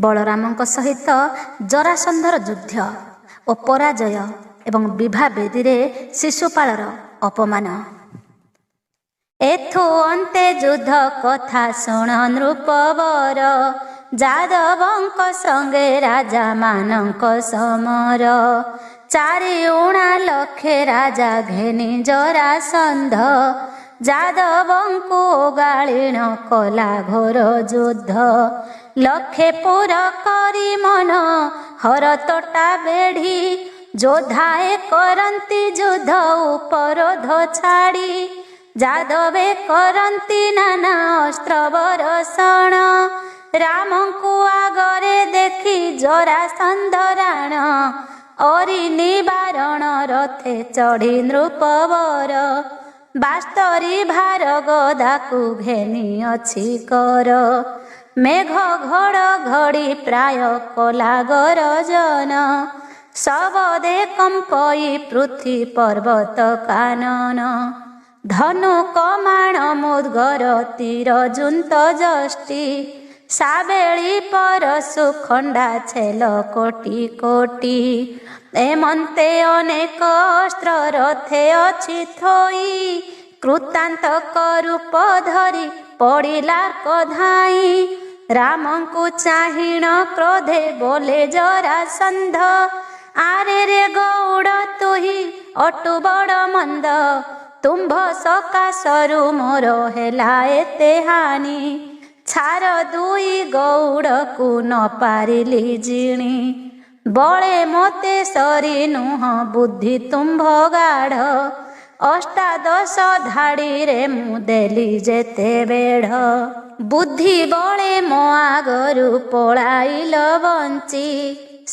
बलरामଙ୍କ सहित जरासंधर युद्ध ଓ ପରାଜୟ ଏବଂ ବିଭା ବେଦୀରେ ଶିଶୁପାଳର ଅପମାନ। ଏଥୁ ଅନ୍ତେ ଯୁଦ୍ଧ କଥା ଶୁଣ ନୃପବର, ଯାଦବଙ୍କ ସଙ୍ଗେ ରାଜାମାନଙ୍କ ସମର। 4 ଲକ୍ଷେ ରାଜା ଘେନି ଜରାସନ୍ଧ, ଯାଦବଙ୍କୁ ଓଗାଳିଣ କଲା ଘୋର ଯୁଦ୍ଧ। ଲକ୍ଷେ ପୁର କରି ମନ ହର ତୋଟା ବେଢ଼ି, ଯୋଦ୍ଧାଏ କରନ୍ତି ଯୁଦ୍ଧ ଉପରୋଧ ଛାଡ଼ି। ଯାଦବେ କରନ୍ତି ନାନା ଅସ୍ତ୍ର ବରଷଣ, ରାମଙ୍କୁ ଆଗରେ ଦେଖି ଜରାସନ୍ଧ ରାଣ। ଅରି ନିବାରଣ ରଥେ ଚଢ଼ି ନୃପବର, ବାସ୍ତରୀ ଭାର ଗଦାକୁ ଘେନି ଅଛି କର। ମେଘ ଘଡ଼ ଘଡ଼ି ପ୍ରାୟ କଲା ଗରଜନ, ଶବଦେ କମ୍ପଇ ପୃଥ୍ୱୀ ପର୍ବତ କାନନ। ଧନୁ କମାଣ ମୁଦ୍ଗର ତୀର ଯୁନ୍ତ ଯଷ୍ଟି, ସାବେଳି ପରଶୁ ଖଣ୍ଡା ଛେଲ କୋଟି କୋଟି। ଏମନ୍ତେ ଅନେକ ଅସ୍ତ୍ର ରଥେ ଅଛି ଥୋଇ, କୃତାନ୍ତ ରୂପ ଧରି ପଡ଼ିଲା କଧାଇ। ରାମଙ୍କୁ ଚାହିଁଣ କ୍ରୋଧେ ବୋଲେ ଜରାସନ୍ଧ, ଆରେ ରେ ଗଉଡ଼ ତୁହି ଅଟୁ ବଡ଼ ମନ୍ଦ। ତୁମ୍ଭ ସକାଶରୁ ମୋର ହେଲା ଏତେ ହାନି, ଛାର 2 ଗଉଡ଼କୁ ନ ପାରିଲି ଜିଣି। ବଳେ ମୋତେ ସରି ନୁହଁ ବୁଦ୍ଧି ତୁମ୍ଭ ଗାଢ଼, ଅଷ୍ଟାଦଶ ଧାଡ଼ିରେ ମୁଁ ଦେଲି ଯେତେ ବେଢ଼। ବୁଦ୍ଧି ବଳେ ମୋ ଆଗରୁ ପଳାଇଲ ବଞ୍ଚି,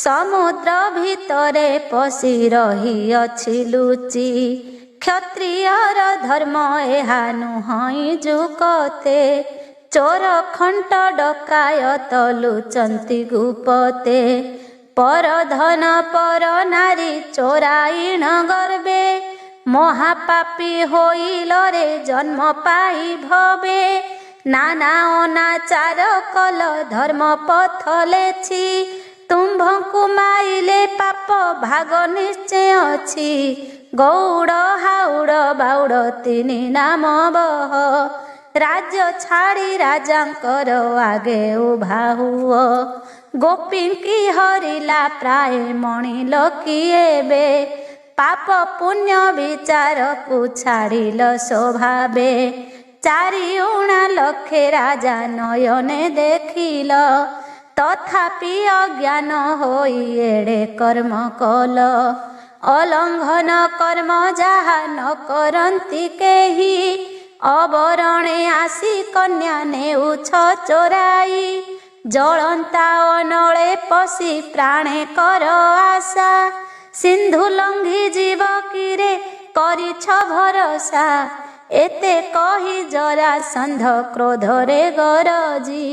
ସମୁଦ୍ର ଭିତରେ ପଶି ରହିଅଛି ଲୁଚି। କ୍ଷତ୍ରିୟର ଧର୍ମ ଏହା ନୁହଁ ଯୁକତେ, ଚୋର ଖଣ୍ଟ ଡକାୟତ ଲୁଚନ୍ତି ଗୁପତେ। ପରଧନ ପର ନାରୀ ଚୋରାଇଣ ଗର୍ବେ, ମହାପାପୀ ହୋଇଲରେ ଜନ୍ମ ପାଇ ଭବେ। ନାନା ଅନାଚାର କଲ ଧର୍ମ ପଥ ଲେଛି, ତୁମ୍ଭଙ୍କୁ ମାଇଲେ ପାପ ଭାଗ ନିଶ୍ଚୟ ଅଛି। ଗଉଡ଼ ହାଉଡ଼ ବାଉଡ଼ 3 ନାମ ବହ, ରାଜ୍ୟ ଛାଡ଼ି ରାଜାଙ୍କର ଆଗେ ଉଭା ହୁଅ। ଗୋପୀଙ୍କି ହରିଲା ପ୍ରାୟ ମଣିଲ କିଏବେ, ପାପ ପୁଣ୍ୟ ବିଚାରକୁ ଛାଡ଼ିଲ ସ୍ୱଭାବେ। 4 ଲକ୍ଷେ ରାଜା ନୟନେ ଦେଖିଲ, ତଥାପି ଅଜ୍ଞାନ ହୋଇ ଏଡ଼େ କର୍ମ କଲ। ଅଲଙ୍ଘନ କର୍ମ ଯାହା ନ କରନ୍ତି କେହି, ଅବରଣେ ଆସି କନ୍ୟା ନେଉଛ ଚୋରାଇ। ଜଳନ୍ତା ଅନଳେ ପଶି ପ୍ରାଣେ କର ଆଶା, ସିନ୍ଧୁ ଲଙ୍ଘି ଯିବ କିରେ କରିଛ ଭରସା। ଏତେ କହି ଜରାସନ୍ଧ କ୍ରୋଧରେ ଗରଜି,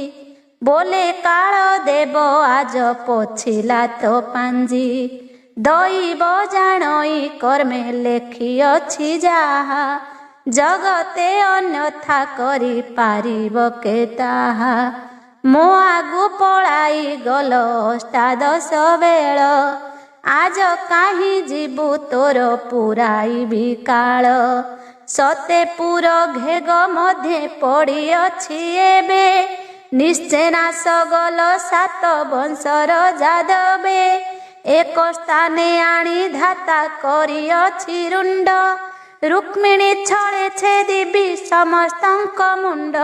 ବୋଲେ କାଳ ଦେବ ଆଜ ପୋଛିଲା ତୋ ପାଞ୍ଜି। ଦଇବ ଜାଣଇ କର୍ମେ ଲେଖିଅଛି ଯାହା, ଜଗତେ ଅନ୍ୟଥା କରି ପାରିବ କେ ତାହା। ମୋ ଆଗୁ ପଳାଇ ଗଲ ଅଷ୍ଟାଦଶ ବେଳ, ଆଜ କାହିଁ ଯିବୁ ତୋର ପୁରାଇବି କାଳ। ସତେପୁର ଘେଗ ମଧ୍ୟେ ପଡ଼ିଅଛି ଏବେ, ନିଶ୍ଚେ ନାଶ ଗଲ 7 ବଂଶର ଯାଦବେ। ଏକ ସ୍ଥାନେ ଆଣି ଧାତା କରିଅଛି ରୁଣ୍ଡ, ରୁକ୍ମିଣୀ ଛଳେ ଛେଦିବି ସମସ୍ତଙ୍କ ମୁଣ୍ଡ।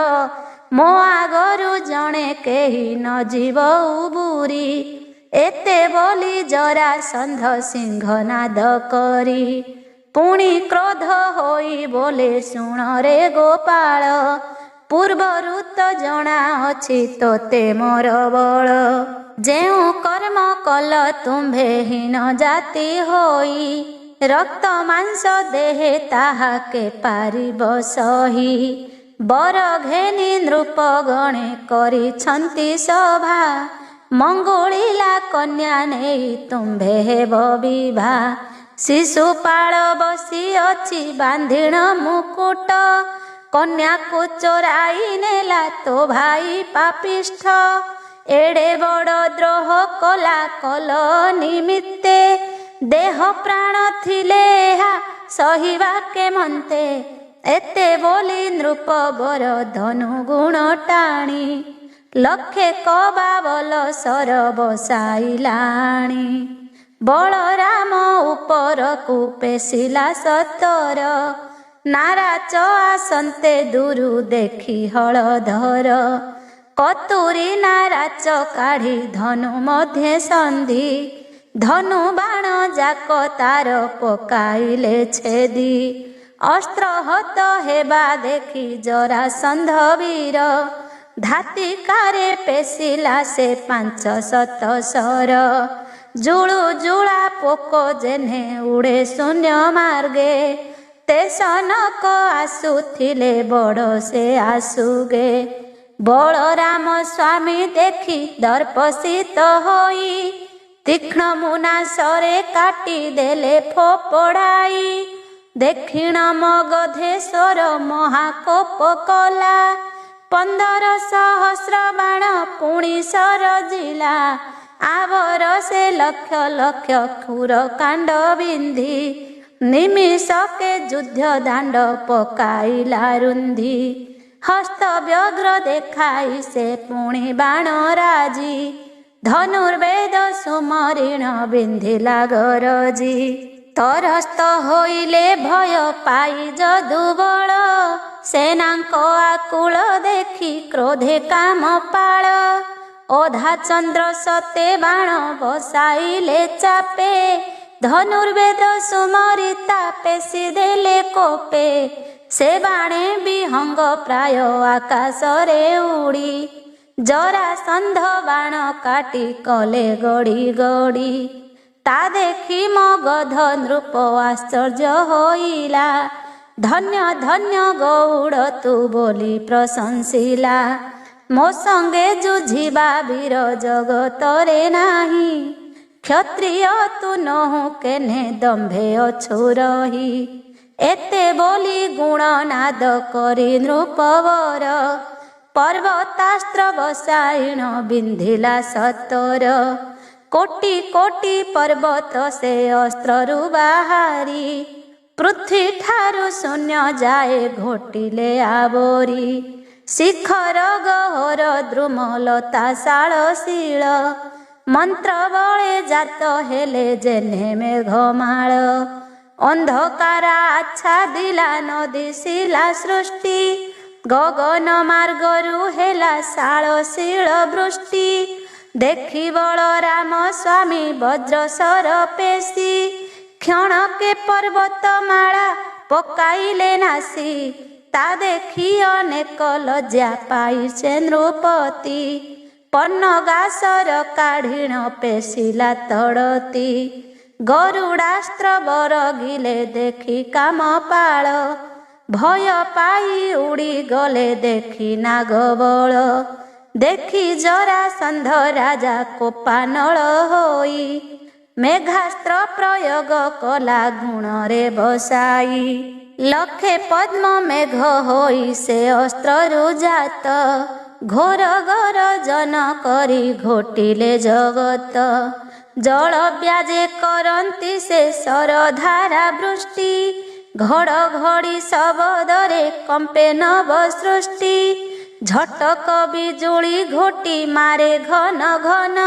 ମୋ ଆଗରୁ ଜଣେ କେହି ନ ଯିବ ଉବୁରି, ଏତେ ବୋଲି ଜରାସନ୍ଧ ସିଂହନାଦ କରି। ପୁଣି କ୍ରୋଧ ହୋଇ ବୋଲେ ଶୁଣରେ ଗୋପାଳ, ପୂର୍ବରୁ ତ ଜଣାଅଛି ତୋତେ ମୋର ବଳ। ଯେଉଁ କର୍ମ କଲ ତୁମ୍ଭେ ହୀନ ଜାତି ହୋଇ, ରକ୍ତ ମାଂସ ଦେହେ ତାହା କେ ପାରିବ ସହି। ବର ଘେନି ନୃପଗଣେ କରିଛନ୍ତି ସଭା, ମଙ୍ଗୁଳିଲା କନ୍ୟା ନେଇ ତୁମ୍ଭେ ହେବ ବିଭା। ଶିଶୁପାଳ ବସିଅଛି ବାନ୍ଧିଣ ମୁକୁଟ, କନ୍ୟାକୁ ଚୋରାଇ ନେଲା ତୋ ଭାଇ ପାପିଷ୍ଠ। एड़े बड़ द्रोह कला कल निमित्ते देह प्राण थिले सहिबा के मन्ते एते बोली नृप बर धनु गुण टाणी लक्षे कबाबल सर बसाइलाणी बलराम उपरकू पेशिला सतर नाराच आसन्ते दूरु देखि हलधर कतुरी नाराच काढ़ी धनु मध्ये सन्धि धनु बाण जाक तार पकाइले छेदी अस्त्र हत हेबा देखि जरासंध वीर धातिकारे पेशिला से 500 सर जुळु जुळा पोक जेने उड़े शून्य मार्गे तेसनक आसुथिले बड़ से आसुगे बलराम स्वामी देखि दर्पसित होई तीक्ष्ण मुना सरे काटी देले फोपड़ाई दक्षिण मगधेश्वर महाकोप कला 1500 बाण पुणी सरजिला आवर से लक्ष लक्ष खुर कांड बिंधी निमिषके युद्ध दांड पकाइला रुंधी हस्त व्यग्र देखाई से पुणी बाण राजी धनुर्वेद सुमरिण बिंधिला गरजी तरस्त होइले भय पाई जदुबल सेनांक आकुल देखि क्रोधे काम पाळ ओधा चंद्र सते बाण बसाइले चापे धनुर्वेद सुमरिता पेशी देले कोपे से बाणे विहंग प्राय आकाश रे उड़ी जरासंध बाण काटी कले गड़ी गड़ी ता देखि मगध नृप आश्चर्य होइला धन्य धन्य गौड़ तू बोली प्रशंसिला मो संगे जुझिबा वीर जगत रे नाही क्षत्रिय तू नहु केने दंभे अछु रही एते बोली गुणनाद करी नृपवर पर्वतास्त्र बसाइण बिंधिला सतर कोटि कोटि पर्वत से अस्त्ररु बाहारी पृथ्वी ठारु शून्य जाए घोटिले आवरी शिखर गहर द्रुमलता शालशील मंत्र बळे जात हेले जेने मेघमाळ अंधकारा आच्छादिला नदी शिला सृष्टि गगन मार्गरु हेला शालशील वृष्टि देखि बलराम स्वामी वज्रसर पेशी क्षणके पर्वत माला पकाइले नासी ता देखि अनेक लज्जा पाइछे नृपति पन्नगासर काढ़िण पेशिला तड़ती गरुडास्त्र बरगिले देखि कामपाळ भय पाई उड़ी गले देखि नागबल देखि जरासंध राजा कोपानल होई मेघास्त्र प्रयोग कला गुण रे बसाई लक्षे पद्म मेघ होई से अस्त्ररु जात घोर गरजन करी घोटिले जगत जल ब्याजे करंती से सरधारा वृष्टि घड़घड़ी शबदरे कंपे नभ सृष्टि झटक बिजुली घोटी मारे घन घन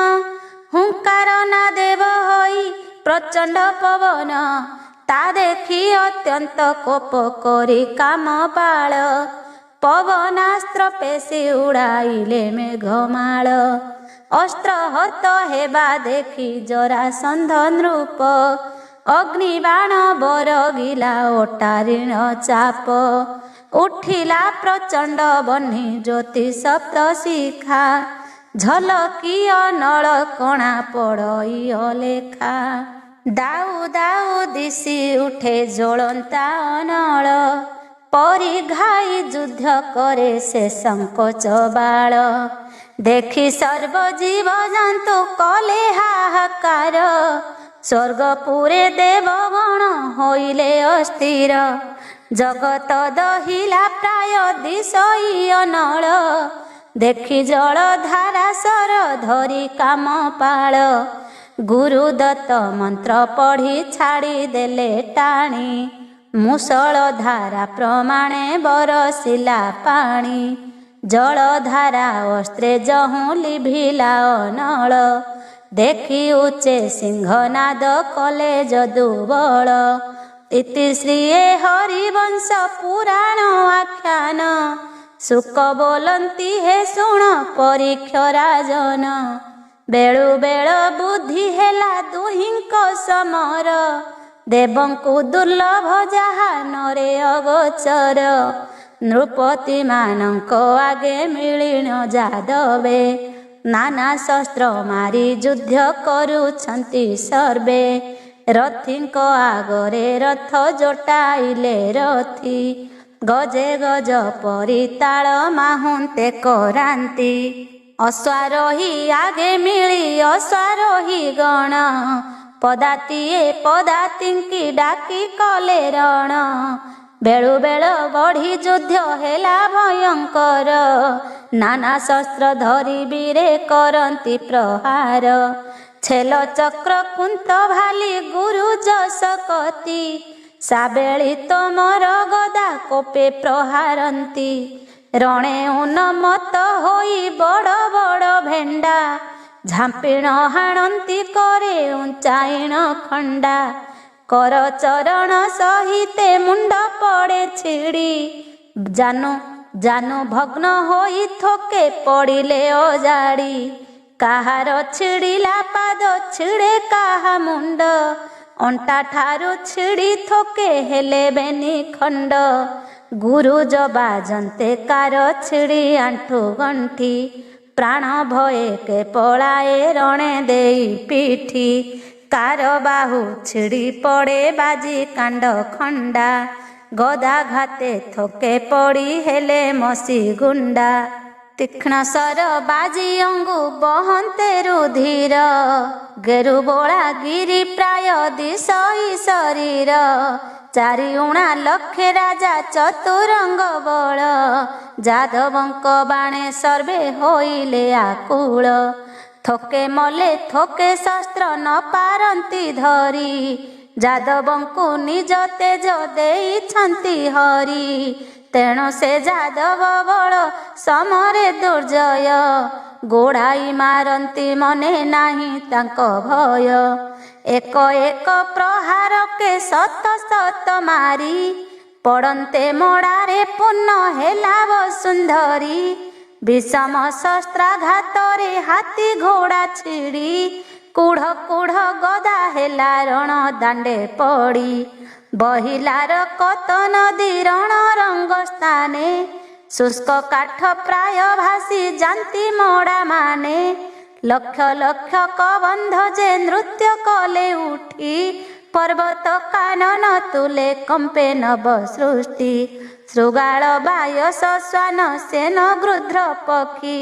हुंकार ना देव होई प्रचंड पवन ता देखि अत्यंत कोप करी कामपाळ पवनास्त्र पेशी उड़ाइले मेघमाळ अस्त्र हत हेबा देखि जरासंध नृप अग्निबाण बरगिला ओटारिण चाप उठिला प्रचंड बन्ही ज्योति सप्त शिखा झलकी नल कणा पड़ई अलेखा दाऊ दाऊ दिशी उठे ज्वलंता अनल परी घाई युद्ध करे से संकोच बाळ देखि सर्वजीव जंतु कले हाहाकार स्वर्गपुरे देवगण होइले अस्थिर जगत दहिला प्राय दिशई अनल देखि जल धारा सर धरी काम पाळ गुरु दत्त मंत्र पढ़ी छाड़ी देले टाणी मुसळ धारा प्रमाणे बरसिला पाणी जल धारा अस्त्रे जहूँ लिभिला अनल देखि उच्चे सिंहनाद कले जदुबल इति श्रीये हरिवंश पुराण आख्यान सुक बोलंती हे शुण परीक्ष राजन बेळु बेळ बुद्धि हेला दुहिंक समर देवंकु दुर्लभ जहा नरे अगोचर नृपति मानंक आगे मिलिण जादवे नाना शस्त्र मारी युद्ध करुछंती सर्वे रथींक आगरे रथ जोटाइले रथी गजे गज परी ताल माहुंते करांती अश्वारोही आगे मिली अश्वारोही गण पदातिए पदातिंकी डाकी कले रण बेळु बेळ बढ़ी युद्ध हेला भयंकर नाना शस्त्र धरी वीरे करंती प्रहार छेल चक्र कुंत भाली गुरु जस कती साबेळी तोमर गदा कोपे प्रहारंती रणे उन्मत्त होई बड़ बड़ भेंडा झांपिण हाणंती करे उंचाइण खंडा कर चरण सहिते मुंड पड़े छिड़ी जानु जानु भग्न होई थोके पड़िले ओजाड़ी काहार छिड़िला पाद छिड़े काहा मुंड अंटा ठारू छिड़ी थोके हेले बेनी खंड गुरु जबा जंते कार छिड़ी आंठू गंठी प्राण भये के पलाए रणे देई पीठी कार बाहु छिड़ी पड़े बाजी कांड खंडा गदा घाते थोके पड़ी हेले मसी गुंडा तीक्ष्ण सर बाजी अंगु बहंते रुधिर गेरु बोला गिरी प्राय दिशई शरीर चारि उणा लक्षे राजा चतुरंग बल जादवंक बाणे सर्वे होइले आकुल थोके मले थोके शस्त्र न पारंती धरी जादवंकु निज तेज देइछंती हरि तेणु से जादव बल समरे दुर्जय गोड़ाई मारंती मने नाही तांको भय एक एक प्रहार के सत सत मारी पड़ंते मोड़ारे पुण्य हेला वसुंधरी विषम शस्त्राघातरे हाथी घोड़ा छिड़ी कुढ़ कुढ़ गदा हेला रण दांडे पड़ी बहिलार कत नदी रण रंग स्थाने शुष्क काठ प्राय भासी जांती मोड़ा माने लक्ष लक्ष कबंध जे नृत्य कले उठी पर्वत कानन तुले कंपे नभ सृष्टि श्रुगाल बायस श्वान सेन गृध्र पक्षी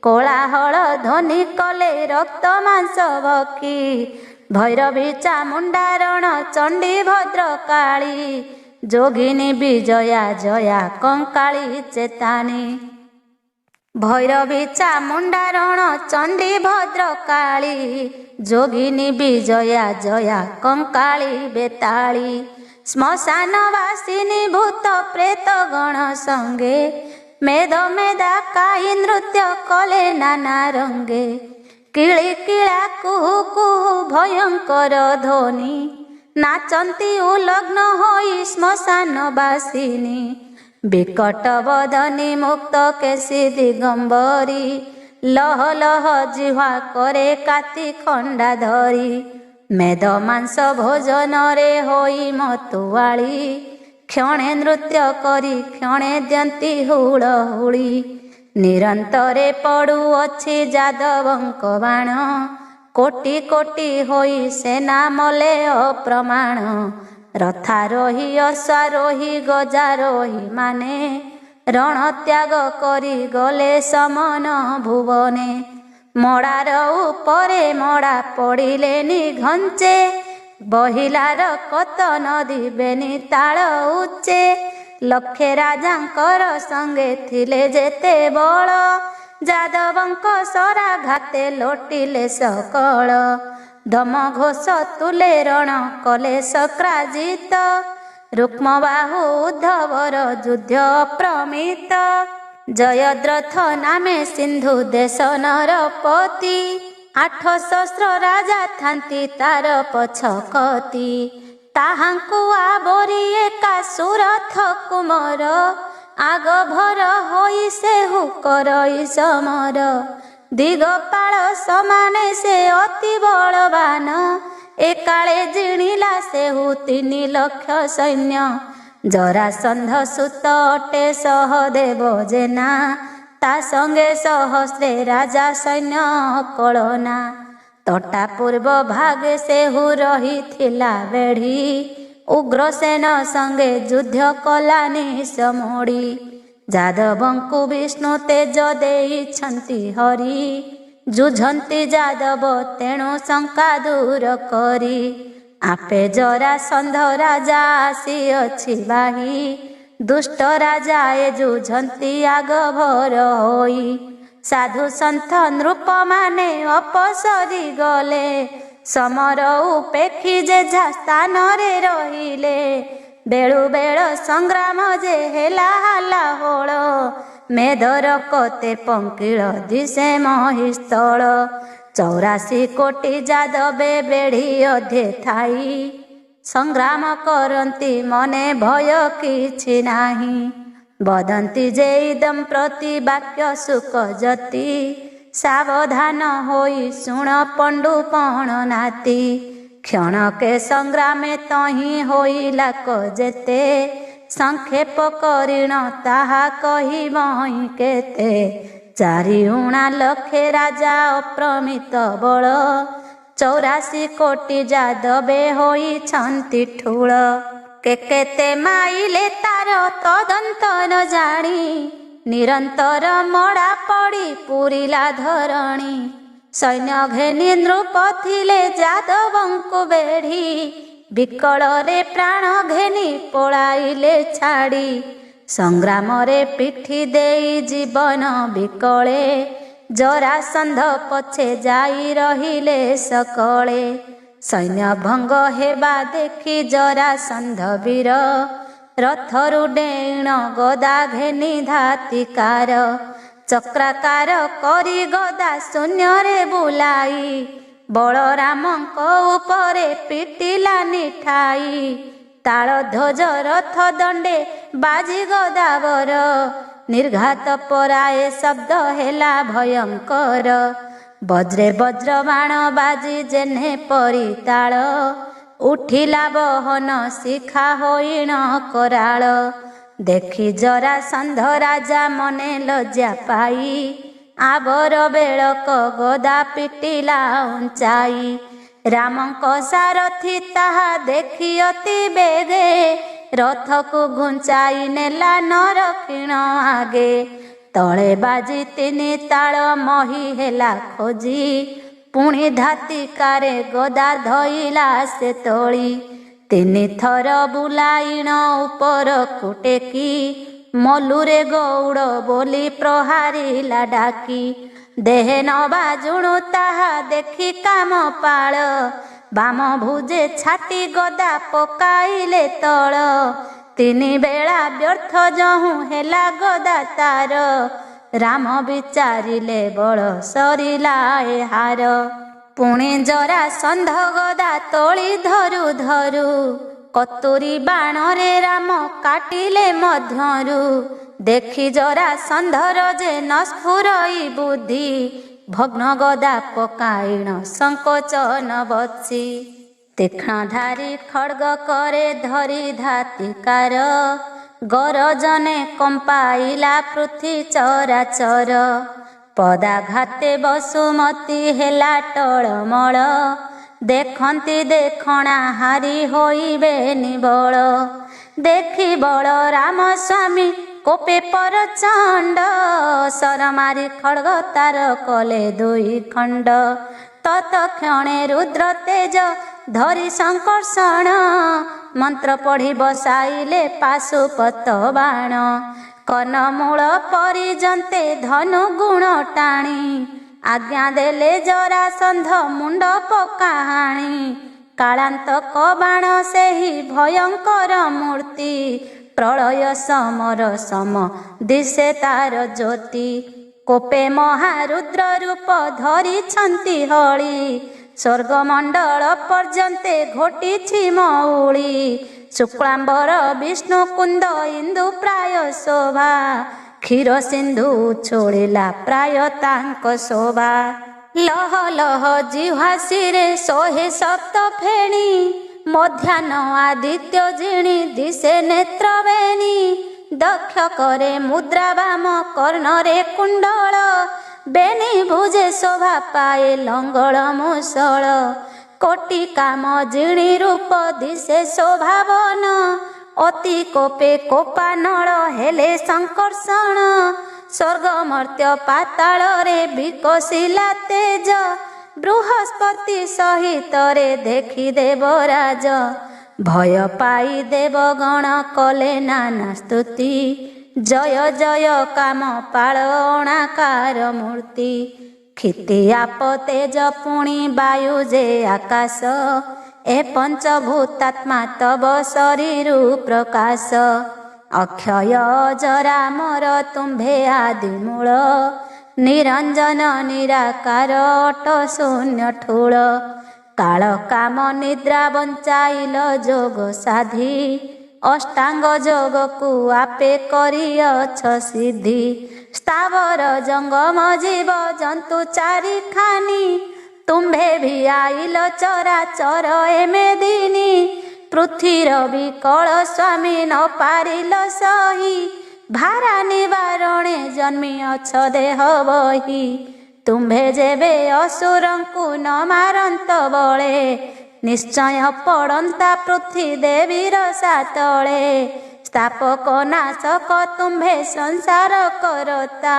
कोलाहल ध्वनि कले रक्त मांस भक्षी भैरवी चामुंडा रण चंडी भद्र काली जोगिनी विजया जया कंकाली चेतानी भैरवी चामुंडा रण चंडी भद्र काली जोगिनी विजया जया कंकाली बेताली श्मशान वासिनी भूत प्रेत गण संगे मेद मेदा काई नृत्य कले नाना रंगे किली किला कुहु कुहु भयंकर ध्वनि नाचंती उलग्न होई श्मशान बासिनी विकट बदनी मुक्त केशी दिगंबरी लह लह जिह्वा करे काती खंडा धरी मेद मांस भोजन रे होई मतुआली क्षणे नृत्य करी क्षणे दियंती हुड़हुड़ी निरंतरे पड़ू अच्छी जादवंक बाण कोटि कोटि होई सेना मले अप्रमाण रथारोही अश्वारोही गजारोही माने रण त्याग करी गले समन भुवने मड़ार उपरे मड़ा पड़िले निघंचे बहिलार कत नदी बेनी ताल उच्चे लक्षे राजांकर संगे थिले जेते बल ଯାଦବଙ୍କ ଶରାଘାତେ ଲୋଟିଲେ ସକଳ। ଦମ ଘୋଷ ତୁଲେ ରଣ କଲେ ସକ୍ରାଜିତ। ରୁକ୍ମବାହୁ ଉଦ୍ଧବର ଯୁଦ୍ଧ ଅପ୍ରମିତ। ଜୟଦ୍ରଥ ନାମେ ସିନ୍ଧୁ ଦେଶ ନରପତି। 800 ରାଜା ଥାନ୍ତି ତାର ପଛକତି। ତାହାଙ୍କୁ ଆବରି ଏକା ସୁରଥ କୁମର। ଆଗ ଭର ହୋଇ ସେହୁ କରଇ ସମର। ଦିଗପାଳ ସମାନେ ସେ ଅତି ବଳବାନ। ଏକାଳେ ଜିଣିଲା ସେହୁ 3 ଲକ୍ଷ ସୈନ୍ୟ। ଜରାସନ୍ଧ ସୁତ ଅଟେ ସହଦେବ ଜେନା। ତା ସଙ୍ଗେ ସହସ୍ରେ ରାଜା ସୈନ୍ୟ କଳନା। ତଟା ପୂର୍ବ ଭାଗେ ସେହୁ ରହିଥିଲା ବେଢ଼ି। ଉଗ୍ରସେନ ସଙ୍ଗେ ଯୁଦ୍ଧ କଲାନି ସମୋଡ଼ି। ଯାଦବଙ୍କୁ ବିଷ୍ଣୁ ତେଜ ଦେଇଛନ୍ତି ହରି। ଯୁଝନ୍ତି ଯାଦବ ତେଣୁ ଶଙ୍କା ଦୂର କରି। ଆପେ ଜରାସନ୍ଧ ରାଜା ଆସିଅଛି ବାହି। ଦୁଷ୍ଟ ରାଜା ଏ ଯୁଝନ୍ତି ଆଗଭର ହୋଇ। ସାଧୁ ସନ୍ଥ ନୃପମାନେ ଅପସରି ଗଲେ। ସମର ଉପେକ୍ଷି ଯେଝା ସ୍ଥାନରେ ରହିଲେ। ବେଳୁ ବେଳ ସଂଗ୍ରାମ ଯେ ହେଲା ହେଲା ହୋଳ। ମେଦର କତେ ପଙ୍କିଳ ଦିଶେ ମହିସ୍ଥଳ। 84 କୋଟି ଯାଦବେ ବେଢ଼ି ଅଧେ ଥାଇ। ସଂଗ୍ରାମ କରନ୍ତି ମନେ ଭୟ କିଛି ନାହିଁ। ବଦନ୍ତି ଯେ ଇଦମ୍ ପ୍ରତି ବାକ୍ୟ ଶୁକ ଯତି। ସାବଧାନ ହୋଇ ଶୁଣ ପଣ୍ଡୁପଣ ନାତି। କ୍ଷଣକେ ସଂଗ୍ରାମେ ତହିଁ ହୋଇଲା କ ଯେତେ। ସଂକ୍ଷେପ କରିଣ ତାହା କହିବହିଁ କେତେ। 4 ଲକ୍ଷେ ରାଜା ଅପ୍ରମିତ ବଳ। 84 କୋଟି ଯାଦବେ ହୋଇଛନ୍ତି ଠୁଳ। କେତେ ମାଇଲେ ତାର ତଦନ୍ତ ନ ଜାଣି। ନିରନ୍ତର ମଡ଼ା ପଡ଼ି ପୁରିଲା ଧରଣୀ। ସୈନ୍ୟ ଘେନି ନୃପ ଥିଲେ ଯାଦବଙ୍କୁ ବେଢ଼ି। ବିକଳରେ ପ୍ରାଣ ଘେନି ପଳାଇଲେ ଛାଡ଼ି। ସଂଗ୍ରାମରେ ପିଠି ଦେଇ ଜୀବନ ବିକଳେ। ଜରାସନ୍ଧ ପଛେ ଯାଇ ରହିଲେ ସକଳେ। ସୈନ୍ୟ ଭଙ୍ଗ ହେବା ଦେଖି ଜରାସନ୍ଧ ବୀର। ରଥରୁ ଡେଇଣ ଗଦା ଘେନି ଧାତିକାର। ଚକ୍ରାକାର କରି ଗଦା ଶୂନ୍ୟରେ ବୁଲାଇ। ବଳରାମଙ୍କ ଉପରେ ପିଟିଲା ନିଠାଇ। ତାଳଧ୍ୱଜ ରଥ ଦଣ୍ଡେ ବାଜି ଗଦାବର। ନିର୍ଘାତ ପରାଏ ଶବ୍ଦ ହେଲା ଭୟଙ୍କର। ବଜ୍ରେ ବଜ୍ର ବାଣ ବାଜି ଯେହ୍ନେ ପରି ତାଳ। ଉଠିଲା ବହନ ଶିଖା ହୋଇଣ କରାଳ। ଦେଖି ଜରାସନ୍ଧ ରାଜା ମନେ ଲଜ୍ଜା ପାଇ। ଆବର ବେଳକ ଗଦା ପିଟିଲା ଉଞ୍ଚାଇ। ରାମଙ୍କ ସାରଥି ତାହା ଦେଖି ଅତି ବେଗେ। ରଥକୁ ଘୁଞ୍ଚାଇ ନେଲା ନରକ୍ଷିଣ ଆଗେ। ତଳେ ବାଜି 3 ତାଳ ମହି ହେଲା ଖୋଜି। ପୁଣି ଧାତିକାରେ ଗଦା ଧଇଲା ସେ ତୋଳି। 3 ଥର ବୁଲାଇଣ ଉପରକୁ ଟେକି। ମଲୁରେ ଗଉଡ଼ ବୋଲି ପ୍ରହାରିଲା ଡାକି। ଦେହେ ନ ବାଜୁଣୁ ତାହା ଦେଖି କାମ ପାଳ। ବାମ ଭୁଜେ ଛାଟି ଗଦା ପକାଇଲେ ତଳ। 3 ବେଳା ବ୍ୟର୍ଥ ଯହୁଁ ହେଲା ଗଦା ତାର। ରାମ ବିଚାରିଲେ ବଳ ସରିଲା ଏହାର। ପୁଣି ଜରାସନ୍ଧ ଗଦା ତୋଳି ଧରୁ ଧରୁ। କତୁରୀ ବାଣରେ ରାମ କାଟିଲେ ମଧ୍ୟରୁ। ଦେଖି ଜରାସନ୍ଧର ଯେ ନସ୍ଫୁରଇ ବୁଦ୍ଧି। ଭଗ୍ନ ଗଦା ପକାଇଣ ସଂକୋଚନ ବତ୍ସି। ତୀକ୍ଷ୍ଣଧାରୀ ଖଡ୍ଗ କରେ ଧରି ଧାତିକାର। ଗରଜନେ କମ୍ପାଇଲା ପୃଥ୍ୱୀ ଚରାଚର। ପଦାଘାତେ ବସୁମତୀ ହେଲା ଟଳମଳ। ଦେଖନ୍ତି ଦେଖଣା ହାରି ହୋଇବେ ନିବଳ। ଦେଖି ବଳରାମ ସ୍ୱାମୀ କୋପେ ପରଚଣ୍ଡ। ସରମାରି ଖଡ୍ଗ ତାର କଲେ 2 ଖଣ୍ଡ। ତତକ୍ଷଣେ ରୁଦ୍ର ତେଜ ଧରି ସଂକର୍ଷଣ। ମନ୍ତ୍ର ପଢ଼ି ବସାଇଲେ ପାଶୁପତ ବାଣ। କନମୂଳ ପରିଜନ୍ତେ ଧନୁ ଗୁଣ ଟାଣି ଆଜ୍ଞା ଦେଲେ ଜରାସନ୍ଧ ମୁଣ୍ଡ ପକାହାଣି କାଳାନ୍ତକ ବାଣ ସେହି ଭୟଙ୍କର ମୂର୍ତ୍ତି ପ୍ରଳୟ ସମର ସମ ଦିଶେ ତାର ଜ୍ୟୋତି କୋପେ ମହାରୁଦ୍ର ରୂପ ଧରିଛନ୍ତି ହଳି ସ୍ୱର୍ଗମଣ୍ଡଳ ପର୍ଯ୍ୟନ୍ତେ ଘୋଟିଛି ମଉଳି ଶୁକ୍ଳାମ୍ବର ବିଷ୍ଣୁ କୁନ୍ଦ ଇନ୍ଦୁ ପ୍ରାୟ ଶୋଭା କ୍ଷୀର ସିନ୍ଧୁ ଛୋଳିଲା ପ୍ରାୟ ତାଙ୍କ ଶୋଭା ଲହ ଲହ ଜିହ୍ୱାସିରେ 107 ଫେଣି ମଧ୍ୟାହ୍ନ ଆଦିତ୍ୟ ଜିଣି ଦିଶେ ନେତ୍ରବେଣୀ ଦକ୍ଷ କରେ ମୁଦ୍ରା ବାମ କର୍ଣ୍ଣରେ କୁଣ୍ଡଳ ବେଣୀ ଭୁଜେ ଶୋଭା ପାଏ ଲଙ୍ଗଳ ମୁଷଳ କୋଟି କାମ ଜିଣି ରୂପ ଦିଶେ ଶୋଭାବନ ଅତି କୋପେ କୋପାନଳ ହେଲେ ସଂକର୍ଷଣ ସ୍ୱର୍ଗ ମର୍ତ୍ତ୍ୟ ପାତାଳରେ ବିକଶିଲା ତେଜ ବୃହସ୍ପତି ସହିତରେ ଦେଖି ଦେବରାଜ ଭୟ ପାଇ ଦେବଗଣ କଲେ ନାନା ସ୍ତୁତି ଜୟ ଜୟ କାମ ପାଳ ଅଣାକାର ମୂର୍ତ୍ତି କ୍ଷିତିଆପ ତେଜ ପୁଣି ବାୟୁ ଯେ ଆକାଶ ଏ ପଞ୍ଚଭୂତାତ୍ମା ତବ ଶରୀରୁ ପ୍ରକାଶ ଅକ୍ଷୟ ଅଜରାମର ତୁମ୍ଭେ ଆଦି ମୂଳ ନିରଞ୍ଜନ ନିରାକାର ଅଟ ଶୂନ୍ୟ ଠୁଳ କାଳ କାମ ନିଦ୍ରା ବଞ୍ଚାଇଲ ଯୋଗ ସାଧି ଅଷ୍ଟାଙ୍ଗ ଯୋଗକୁ ଆପେ କରିଅଛ ସିଦ୍ଧି ସ୍ଥାବର ଜଙ୍ଗମ ଜୀବ ଜନ୍ତୁ ଚାରିଖାନି ତୁମ୍ଭେ ବି ଆଇଲ ଚରାଚର ଏମେଦିନି ପୃଥିର ବିକଳ ସ୍ୱାମୀ ନ ପାରିଲ ସହି ଭାରା ନିବାରଣେ ଜନ୍ମିଅଛ ଦେହ ବହି ତୁମ୍ଭେ ଯେବେ ଅସୁରଙ୍କୁ ନ ମାରନ୍ତ ବଳେ ନିଶ୍ଚୟ ପଡ଼ନ୍ତା ପୃଥ୍ୱୀ ଦେବୀର ସାତଳେ ସ୍ଥାପକ ନାଶକ ତୁମ୍ଭେ ସଂସାର କରତା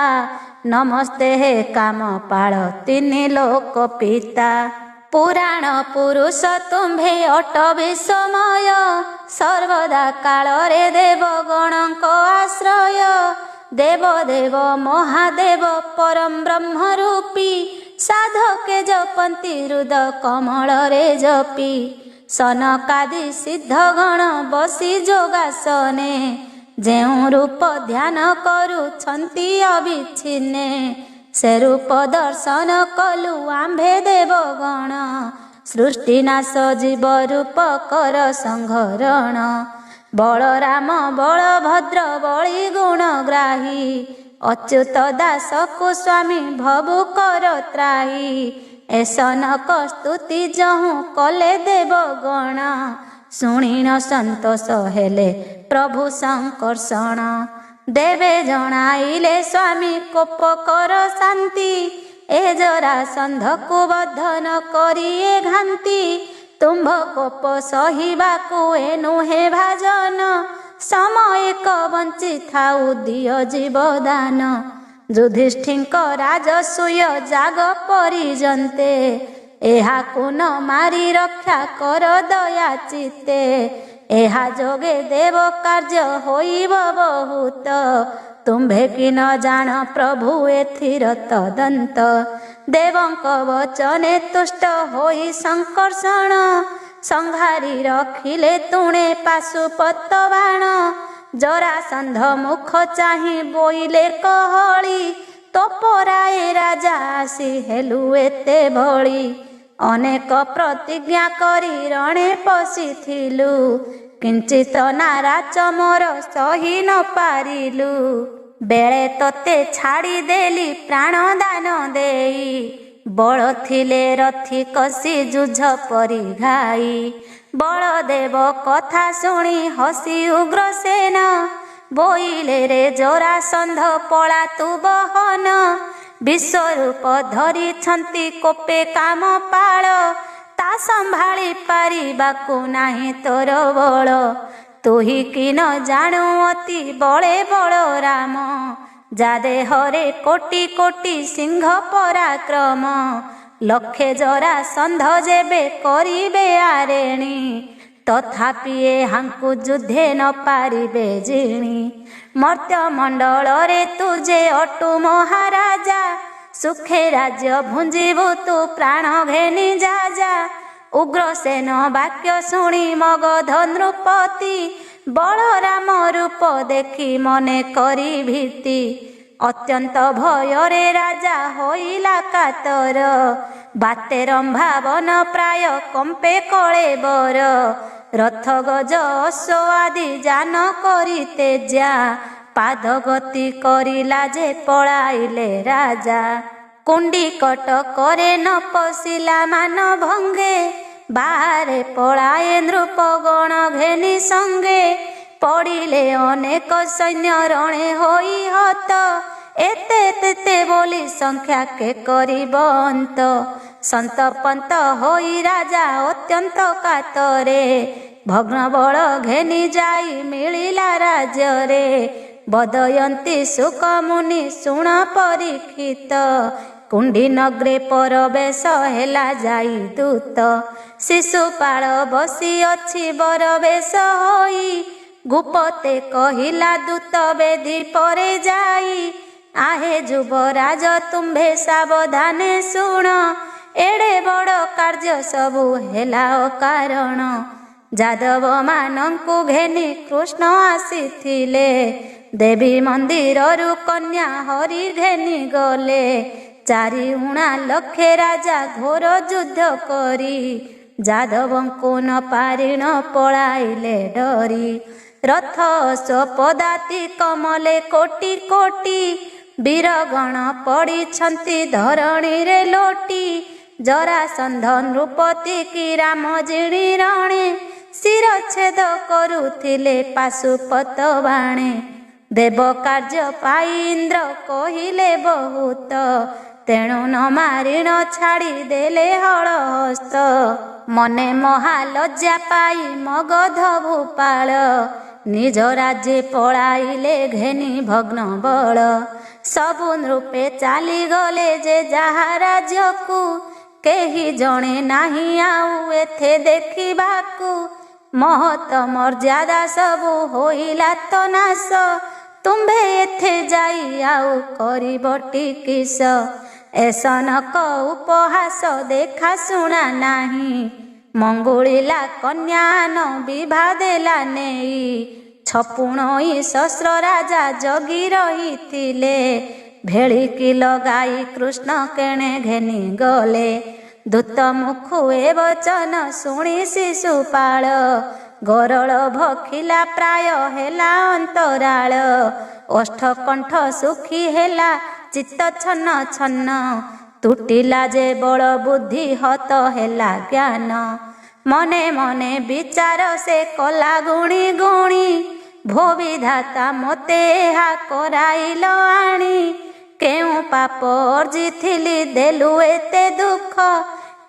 ନମସ୍ତେ ହେ କାମ ପାଳ ତିନି ଲୋକ ପିତା ପୁରାଣ ପୁରୁଷ ତୁମ୍ଭେ ଅଟ ବିଶ୍ୱମୟ ସର୍ବଦା କାଳରେ ଦେବଗଣଙ୍କ ଆଶ୍ରୟ ଦେବ ଦେବ ମହାଦେବ ପରମ ବ୍ରହ୍ମ ରୂପୀ ସାଧକେ ଜପନ୍ତି ହୃଦ କମଳରେ ଜପି ସନକାଦି ସିଦ୍ଧଗଣ ବସି ଯୋଗାସନେ ଯେଉଁ ରୂପ ଧ୍ୟାନ କରୁଛନ୍ତି ଅବିଚ୍ଛିନ୍ନେ ସେ ରୂପ ଦର୍ଶନ କଲୁ ଆମ୍ଭେ ଦେବଗଣ ସୃଷ୍ଟିନାଶ ଜୀବ ରୂପ କର ସଂହରଣ ବଳରାମ ବଳଭଦ୍ର ବଳି ଗୁଣଗ୍ରାହୀ ଅଚ୍ୟୁତ ଦାସକୁ ସ୍ୱାମୀ ଭବୁ କର ତ୍ରାହି ଏ ସନକ ସ୍ତୁତି ଯହୁଁ କଲେ ଦେବଗଣ ଶୁଣିଣ ସନ୍ତୋଷ ହେଲେ ପ୍ରଭୁ ସଂକର୍ଷଣ ଦେବେ ଜଣାଇଲେ ସ୍ୱାମୀ କୋପ କର ଶାନ୍ତି ଏ ଜରାସନ୍ଧକୁ ବଦ୍ଧନ କରିଏ ଘାନ୍ତି ତୁମ୍ଭ କୋପ ସହିବାକୁ ଏ ନୁହେଁ ଭାଜନ ସମୟକ ବଞ୍ଚିଥାଉ ଦିଅ ଜୀବଦାନ ଯୁଧିଷ୍ଠିଙ୍କ ରାଜସୂୟ ଯାଗ ପରିଜନ୍ତେ ଏହାକୁ ନ ମାରି ରକ୍ଷା କର ଦୟା ଚିତ୍ତେ ଏହା ଯୋଗେ ଦେବ କାର୍ଯ୍ୟ ହୋଇବ ବହୁତ ତୁମ୍ଭେ କି ନ ଜାଣ ପ୍ରଭୁ ଏଥିର ତଦନ୍ତ ଦେବଙ୍କ ବଚନେ ତୁଷ୍ଟ ହୋଇ ସଂକର୍ଷଣ ସଂହାରି ରଖିଲେ ତୁଣେ ପାଶୁପତ ବାଣ ଜରାସନ୍ଧ ମୁଖ ଚାହିଁ ବୋଇଲେ କହଳି ତୋପରାଏ ରାଜା ଆସି ହେଲୁ ଏତେ ଭଳି ଅନେକ ପ୍ରତିଜ୍ଞା କରି ରଣେ ପଶିଥିଲୁ କିଞ୍ଚିତ ନାରାଚ ମୋର ସହି ନ ପାରିଲୁ ବେଳେ ତତେ ଛାଡ଼ିଦେଲି ପ୍ରାଣ ଦାନ ଦେଇ ବଳ ଥିଲେ ରଥି କଷି ଯୁଝ ପରି ଘାଇ ବଳଦେବ କଥା ଶୁଣି ହସି ଉଗ୍ରସେନ ବୋଇଲେ ରେ ଜରାସନ୍ଧ ପଳା ତୁ ବହନ ବିଶ୍ୱରୂପ ଧରିଛନ୍ତି କୋପେ କାମ ପାଳ ତା ସମ୍ଭାଳି ପାରିବାକୁ ନାହିଁ ତୋର ବଳ ତୁହି କି ନ ଜାଣୁ ଅତି ବଳେ ବଳରାମ ଯା ଦେହରେ କୋଟି କୋଟି ସିଂହ ପରାକ୍ରମ ଲକ୍ଷେ ଜରାସନ୍ଧ ଯେବେ କରିବେ ଆରେଣୀ तथापि एहांकु जुद्धे न पारिबे जिणी। मर्त्य मंडल रे तुझे अटु महाराजा, सुखे राज्य भुंजिबु तू प्राण घेनी जा जा। उग्रसेन वाक्य शुणी मगध नृपति, बलराम रूप देखी मने करी भीति। अत्यंत भयरे राजा होइला कातर, बाते रंभावन प्राय कंपे कलेबर। रथ गज अश्व आदि जान करी तेजा, पाद गति करिला जे पळाइले राजा। कुंडी कटकरे न पशिला मान भंगे, बाहरे पळाए नृपगण घेनी संगे। पड़िले अनेक सैन्य रणे होई हत, एते तेते बोली संख्या के करिब अंत। संतपंत होई राजा अत्यंत कातरे, भग्न बल घेनी जाई मिलिला राज्य रे। बदयंती सुख मुनि शुण परीक्षित, कुंडी नगरे परवेश हेला जाई दूत। शिशुपाल बसी अछि बरवेश होई, गुपते कहिला दूत बेदी परे जाई। आहे जुबराज तुम्भे सावधाने शुण, एड़े बड़ कार्य सबु हेला कारण। जादव मानंकु घेनी कृष्ण आसीथिले, देवी मंदिररु कन्या हरि घेनी गले। चारि उणा लक्षे राजा घोर युद्ध करी, जादवंकु न पारिण पळाइले डरी। रथ स्वपदाति कमले कोटि कोटि, वीरगण पड़िछन्ति धरणी रे लोटी। जरासंध नृपति की राम जिणी रणे, शिरच्छेद करुथिले पाशुपत बाणे। देव कार्य पाई इंद्र कहिले बहुत, तेणु न मारिण छाड़ी देले हलहस्त। मने महालज्जा पाई मगध भूपाल, निज राज्य पळाइले घेनी भग्न बल। सबु नृपे चाली गले जे जाहा राज्यकु, केही जणे नाही आउ एथे देखिबाकु। महत मर्यादा सबु होइला तो नाश, तुम्भे एथे जाई आउ करिबटी किस। एसनक उपहास देखा शुणा नाही, मंगुଳିला कन्यान विभा देला नेई। छपुणई शस्त्र राजा जगी रहिथिले, भेळिकी लगाई कृष्ण केणे घेनी गले। दूत मुखु ए वचन शुणी शिशुपाल, गरल भखिला प्राय हेला अंतराळ। ओष्ठकंठ सुखी हेला चित्त छन्न छन्न, तुटिला जे बल बुद्धि हत हेला ज्ञान। मने मने विचार से कला गुणी गुणी, भो विधाता मोते एहा कराइल आणी। केउ पाप अर्जिथिली देलु एते दुख,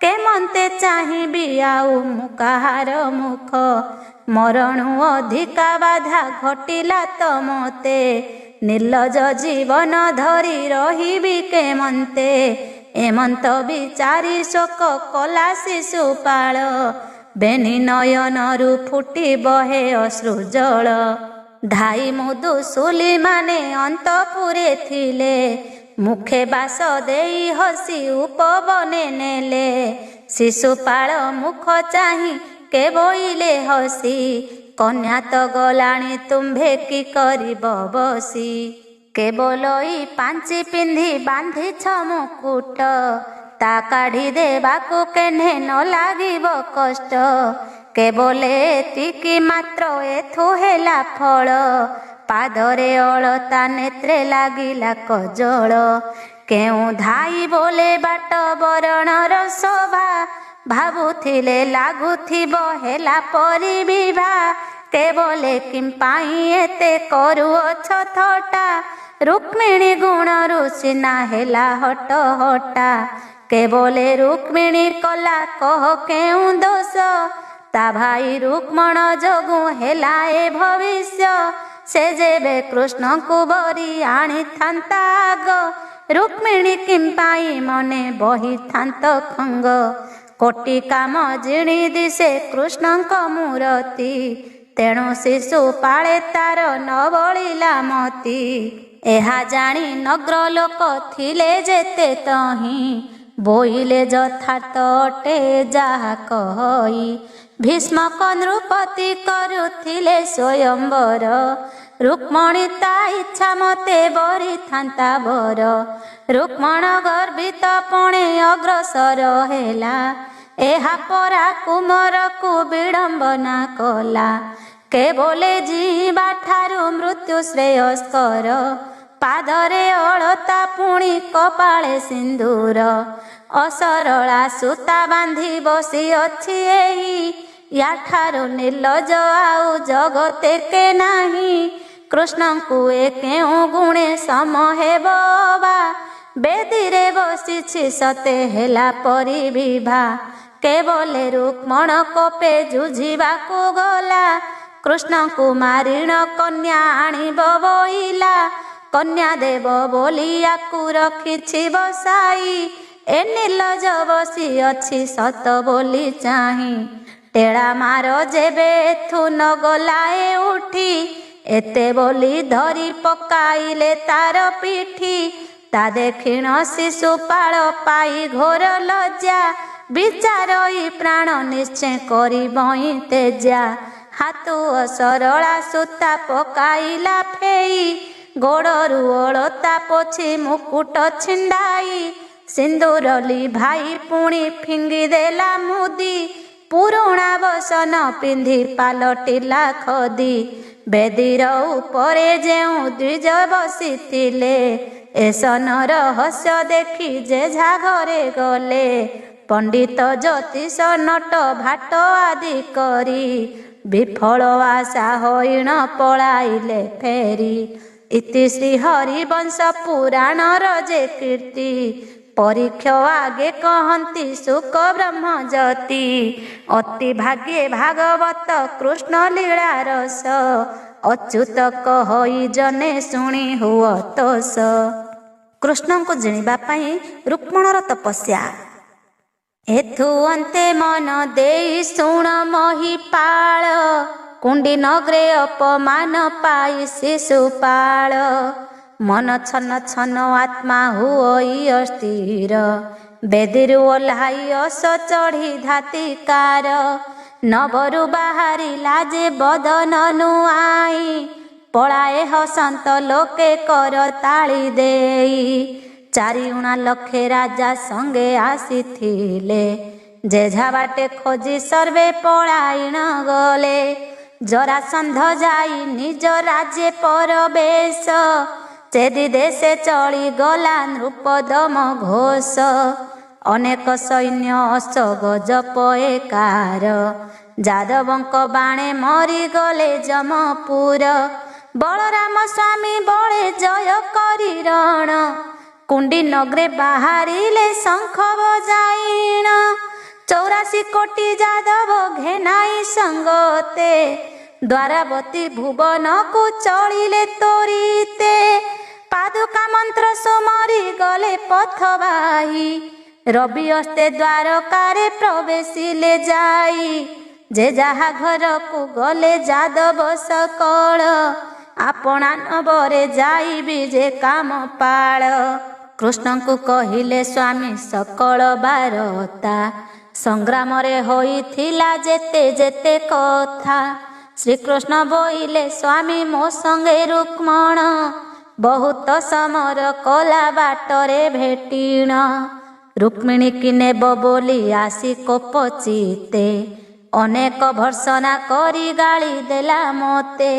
केमंते चाहिबी आउ मु काहार मुख। मरणु अधिका बाधा घटिला तो मोते, निर्लज जीवन धरी रहिबी केमंते। एमंत विचारी शोक कला शिशुपाल, बेनी नयनरु फुटी बहे अश्रु जल। धाई मुदु सुली माने अंतपुरे थिले, मुखे बास देई हसी उपबने नेले। शिशुपाल मुख चाही के बोइले हसी, कन्या तो गलाणी तुम्भे की करिब बसी। केवल ई पांची पिंधि बांधिछ मुकुट, ता काढ़ी देबाकु केन्हे न लागिब कष्ट। केवल एतिकी मात्र एथु हेला फल, पादरे अलता नेत्रे लागिला कजल। केउ धाई बोले बाट बरणर शोभा, भाबुथिले लाଗୁଥିବ हेला परी विभा। केवले किंपाई एते करुअछ थटा, रुक्मिणी गुणरु सिना हेला हट हटा। केवले रुक्मिणी कला कह केउ दोष, ता भाई रुक्मण जोगु हेला ए भविष्य। से जेबे कृष्ण को बरी आनी थांता आग, रुक्मिणी किंपाई मने बही थांत खंग। कोटि काम जिणी दिशे कृष्णଙ୍କ मूरति तेणु शिशु पाळे तार न बଳିला मति ଏହା ଜାଣି ନଗ୍ର ଲୋକ ଥିଲେ ଯେତେ ତହିଁ ବୋଇଲେ ଯଥାର୍ଥ ଅଟେ ଯାହା କହି ଭୀଷ୍ମକ ନୃପତି କରୁଥିଲେ ସ୍ୱୟଂବର ରୁକ୍ମଣୀ ତା ଇଚ୍ଛା ମତେ ବରିଥାନ୍ତା ବର ରୁକ୍ମଣ ଗର୍ବିତ ପଣେ ଅଗ୍ରସର ହେଲା ଏହା ପରା କୁମରକୁ ବିଡ଼ମ୍ବନା କଲା କେବଳେ ଯିବା ଠାରୁ ମୃତ୍ୟୁ ଶ୍ରେୟସ୍କର ପାଦରେ ଅଳତା ପୁଣି କପାଳେ ସିନ୍ଦୁର ଅସରଳା ସୂତା ବାନ୍ଧି ବସିଅଛି ଏହି ୟାଠାରୁ ନିର୍ଲଜ ଆଉ ଜଗତେ କେ ନାହିଁ କୃଷ୍ଣଙ୍କୁ ଏ କେଉଁ ଗୁଣେ ସମ ହେବ ବା ବେଦୀରେ ବସିଛି ସତେ ହେଲା ପରି ବିଭା କେବଳେ ରୁକ୍ମଣ କୋପେ ଯୁଝିବାକୁ ଗଲା କୃଷ୍ଣଙ୍କୁ ମାରିଣ କନ୍ୟା ଆଣିବ ବୋଇଲା କନ୍ୟା ଦେବ ବୋଲି ୟାକୁ ରଖିଛି ବସାଇ ଏ ନିର୍ଲଜ ବସି ଅଛି ସତ ବୋଲି ଚାହିଁ ଟେଳା ମାର ଯେବେ ଏଥୁ ନ ଗଲାଏ ଉଠି ଏତେ ବୋଲି ଧରି ପକାଇଲେ ତାର ପିଠି ତା ଦେଖିଣ ଶିଶୁପାଳ ପାଇ ଘୋର ଲଜ୍ଜା ବିଚାରଇ ପ୍ରାଣ ନିଶ୍ଚୟ କରିବଇଁ ତେଜା ହାତୁ ଅସରଳା ସୂତା ପକାଇଲା ଫେଇ ଗୋଡ଼ରୁ ଅଳତା ପୋଛି ମୁକୁଟ ଛିଣ୍ଡାଇ ସିନ୍ଦୁର ଲିଭାଇ ପୁଣି ଫିଙ୍ଗି ଦେଲା ମୁଦି ପୁରୁଣା ବସନ ପିନ୍ଧି ପାଲଟିଲା ଖଦି ବେଦୀର ଉପରେ ଯେଉଁ ଦ୍ୱିଜ ବସିଥିଲେ ଏସନ ରହସ୍ୟ ଦେଖି ଯେଝା ଘରେ ଗଲେ ପଣ୍ଡିତ ଜ୍ୟୋତିଷ ନଟ ଭାଟ ଆଦି କରି ବିଫଳ ଆଶା ହଇଣ ପଳାଇଲେ ଫେରି ଇତି ଶ୍ରୀ ହରିବଂଶ ପୁରାଣର ଯେ କୀର୍ତ୍ତି ପରୀକ୍ଷ ଆଗେ କହନ୍ତି ସୁକ ବ୍ରହ୍ମଜ୍ୟୋତି ଅତି ଭାଗ୍ୟେ ଭାଗବତ କୃଷ୍ଣ ଲୀଳା ରସ ଅଚ୍ୟୁତ କହଇ ଜନେ ଶୁଣି ହୁଅ ତୋଷ କୃଷ୍ଣଙ୍କୁ ଜିଣିବା ପାଇଁ ରୁକ୍ମଣର ତପସ୍ୟା ଏଥୁ ଅନ୍ତେ ମନ ଦେଇ ଶୁଣ ମହିପାଳ କୁଣ୍ଡି ନଗ୍ରେ ଅପମାନ ପାଇ ଶିଶୁପାଳ ମନ ଛନ ଛନ ଆତ୍ମା ହୁଅଇ ଅସ୍ଥିର ବେଦୀରୁ ଓହ୍ଲାଇ ଅସ ଚଢ଼ି ଧାତିକାର ନବରୁ ବାହାରିଲା ଯେ ବଦନ ନୁଆଇ ପଳାଏ ହସନ୍ତ ଲୋକେ କର ତାଳି ଦେଇ ଚାରିଉଣା ଲକ୍ଷେ ରାଜା ସଙ୍ଗେ ଆସିଥିଲେ ଯେଝା ବାଟେ ଖୋଜି ସର୍ବେ ପଳାଇଣ ଗଲେ ଜରାସନ୍ଧ ଯାଇ ନିଜ ରାଜ୍ୟ ପରବେଶ ଚେଦି ଦେଶେ ଚଳି ଗଲା ନୃପଦମ ଘୋଷ ଅନେକ ସୈନ୍ୟ ଅଶୋକ ଜପଏକାର ଯାଦବଙ୍କ ବାଣେ ମରିଗଲେ ଯମପୁର ବଳରାମ ସ୍ୱାମୀ ବଳେ ଜୟ କରି ରଣ କୁଣ୍ଡି ନଗ୍ରେ ବାହାରିଲେ ଶଙ୍ଖ ବଜାଇଣ 84 କୋଟି ଯାଦବ ଘେନାଇ ସଙ୍ଗତେ ଦ୍ୱାରାବତୀ ଭୁବନକୁ ଚଳିଲେ ତୋରିତେ ପାଦୁକା ମନ୍ତ୍ର ସୁମରି ଗଲେ ପଥବାହି ରବି ଅସ୍ତେ ଦ୍ୱାରକାରେ ପ୍ରବେଶିଲେ ଯାଇ ଯେ ଯାହା ଘରକୁ ଗଲେ ଯାଦବ ସକଳ ଆପଣା ନବରେ ଯାଇବି ଯେ କାମ ପାଳ କୃଷ୍ଣଙ୍କୁ କହିଲେ ସ୍ୱାମୀ ସକଳ ବାରତା ସଂଗ୍ରାମରେ ହୋଇଥିଲା ଯେତେ ଯେତେ କଥା ଶ୍ରୀକୃଷ୍ଣ ବୋଇଲେ ସ୍ୱାମୀ ମୋ ସଙ୍ଗେ ରୁକ୍ମଣ ବହୁତ ସମର କଲା ବାଟରେ ଭେଟିଣ ରୁକ୍ମିଣୀ କି ନେବ ବୋଲି ଆସି କୋପ ଚିତେ ଅନେକ ଭର୍ସନା କରି ଗାଳି ଦେଲା ମୋତେ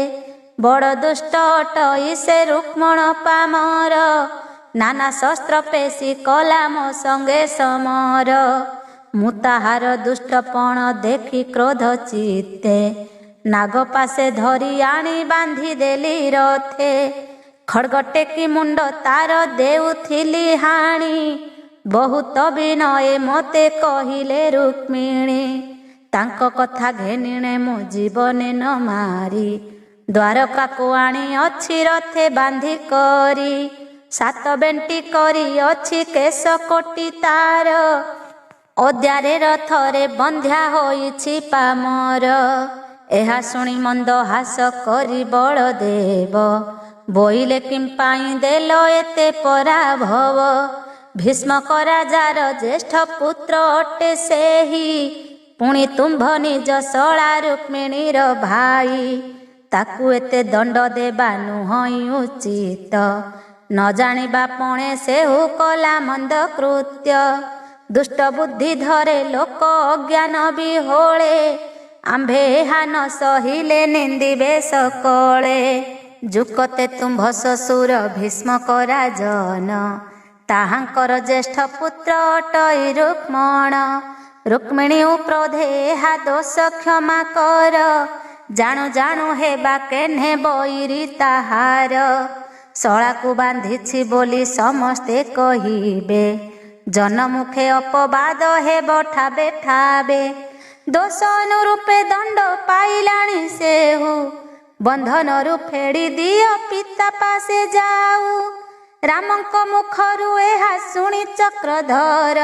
ବଡ଼ ଦୁଷ୍ଟ ଅଟଇ ସେ ରୁକ୍ମଣ ପାମର ନାନା ଶସ୍ତ୍ର ପେଶି କଲା ମୋ ସଙ୍ଗେ ସମର ମୁଁ ତାହାର ଦୁଷ୍ଟପଣ ଦେଖି କ୍ରୋଧ ଚିତେ ନାଗ ପାଶେ ଧରି ଆଣି ବାନ୍ଧି ଦେଲି ରଥେ ଖଡ଼ଗ ଟେକି ମୁଣ୍ଡ ତାର ଦେଉଥିଲି ହାଣି ବହୁତ ବିନୟେ ମୋତେ କହିଲେ ରୁକ୍ମିଣୀ ତାଙ୍କ କଥା ଘେନିଣେ ମୁଁ ଜୀବନେ ନ ମାରି ଦ୍ୱାରକାକୁ ଆଣି ଅଛି ରଥେ ବାନ୍ଧି କରି 7 ବେଣ୍ଟି କରି ଅଛି କେଶ କୋଟି ତାର ଅଦ୍ୟାରେ ରଥରେ ବନ୍ଧ୍ୟା ହୋଇଛି ପାମର। ଏହା ଶୁଣି ମନ୍ଦ ହାସ କରି ବଳଦେବ ବୋଇଲେ କିମ୍ପାଇଁ ଦେଲ ଏତେ ପରାଭବ। ଭୀଷ୍ମକ ରାଜାର ଜ୍ୟେଷ୍ଠ ପୁତ୍ର ଅଟେ ସେହି, ପୁଣି ତୁମ୍ଭ ନିଜ ଶଳା ରୁକ୍ମିଣୀର ଭାଇ। ତାକୁ ଏତେ ଦଣ୍ଡ ଦେବା ନୁହଁ ଉଚିତ, ନ ଜାଣିବା ପଣେ ସେହୁ କଲା ମନ୍ଦ କୃତ୍ୟ। ଦୁଷ୍ଟ ବୁଦ୍ଧି ଧରେ ଲୋକ ଅଜ୍ଞାନ ବିହୋଳେ, ଆମ୍ଭେ ଏହା ନ ସହିଲେ ନିନ୍ଦିବେ ସକଳେ। ଯୁକତେ ତୁମ୍ଭ ଶ୍ୱଶୁର ଭୀଷ୍ମକ ରାଜନ, ତାହାଙ୍କର ଜ୍ୟେଷ୍ଠ ପୁତ୍ର ଅଟଇ ରୁକ୍ମଣ। ରୁକ୍ମିଣୀ କ୍ରୋଧେ ଏହା ଦୋଷ କ୍ଷମା କର, ଜାଣୁ ଜାଣୁ ହେବା କେହ୍ନେ ବୈରୀ ତାହାର। ଶଳାକୁ ବାନ୍ଧିଛି ବୋଲି ସମସ୍ତେ କହିବେ, ଜନମୁଖେ ଅପବାଦ ହେବ ଠାବେ ଠାବେ। ଦୋଷ ଅନୁରୂପେ ଦଣ୍ଡ ପାଇଲାଣି ସେହୁ, ବନ୍ଧନରୁ ଫେଡ଼ି ଦିଅ ପିତା ପାଶେ ଯାଉ। ରାମଙ୍କ ମୁଖରୁ ଏହା ଶୁଣି ଚକ୍ରଧର,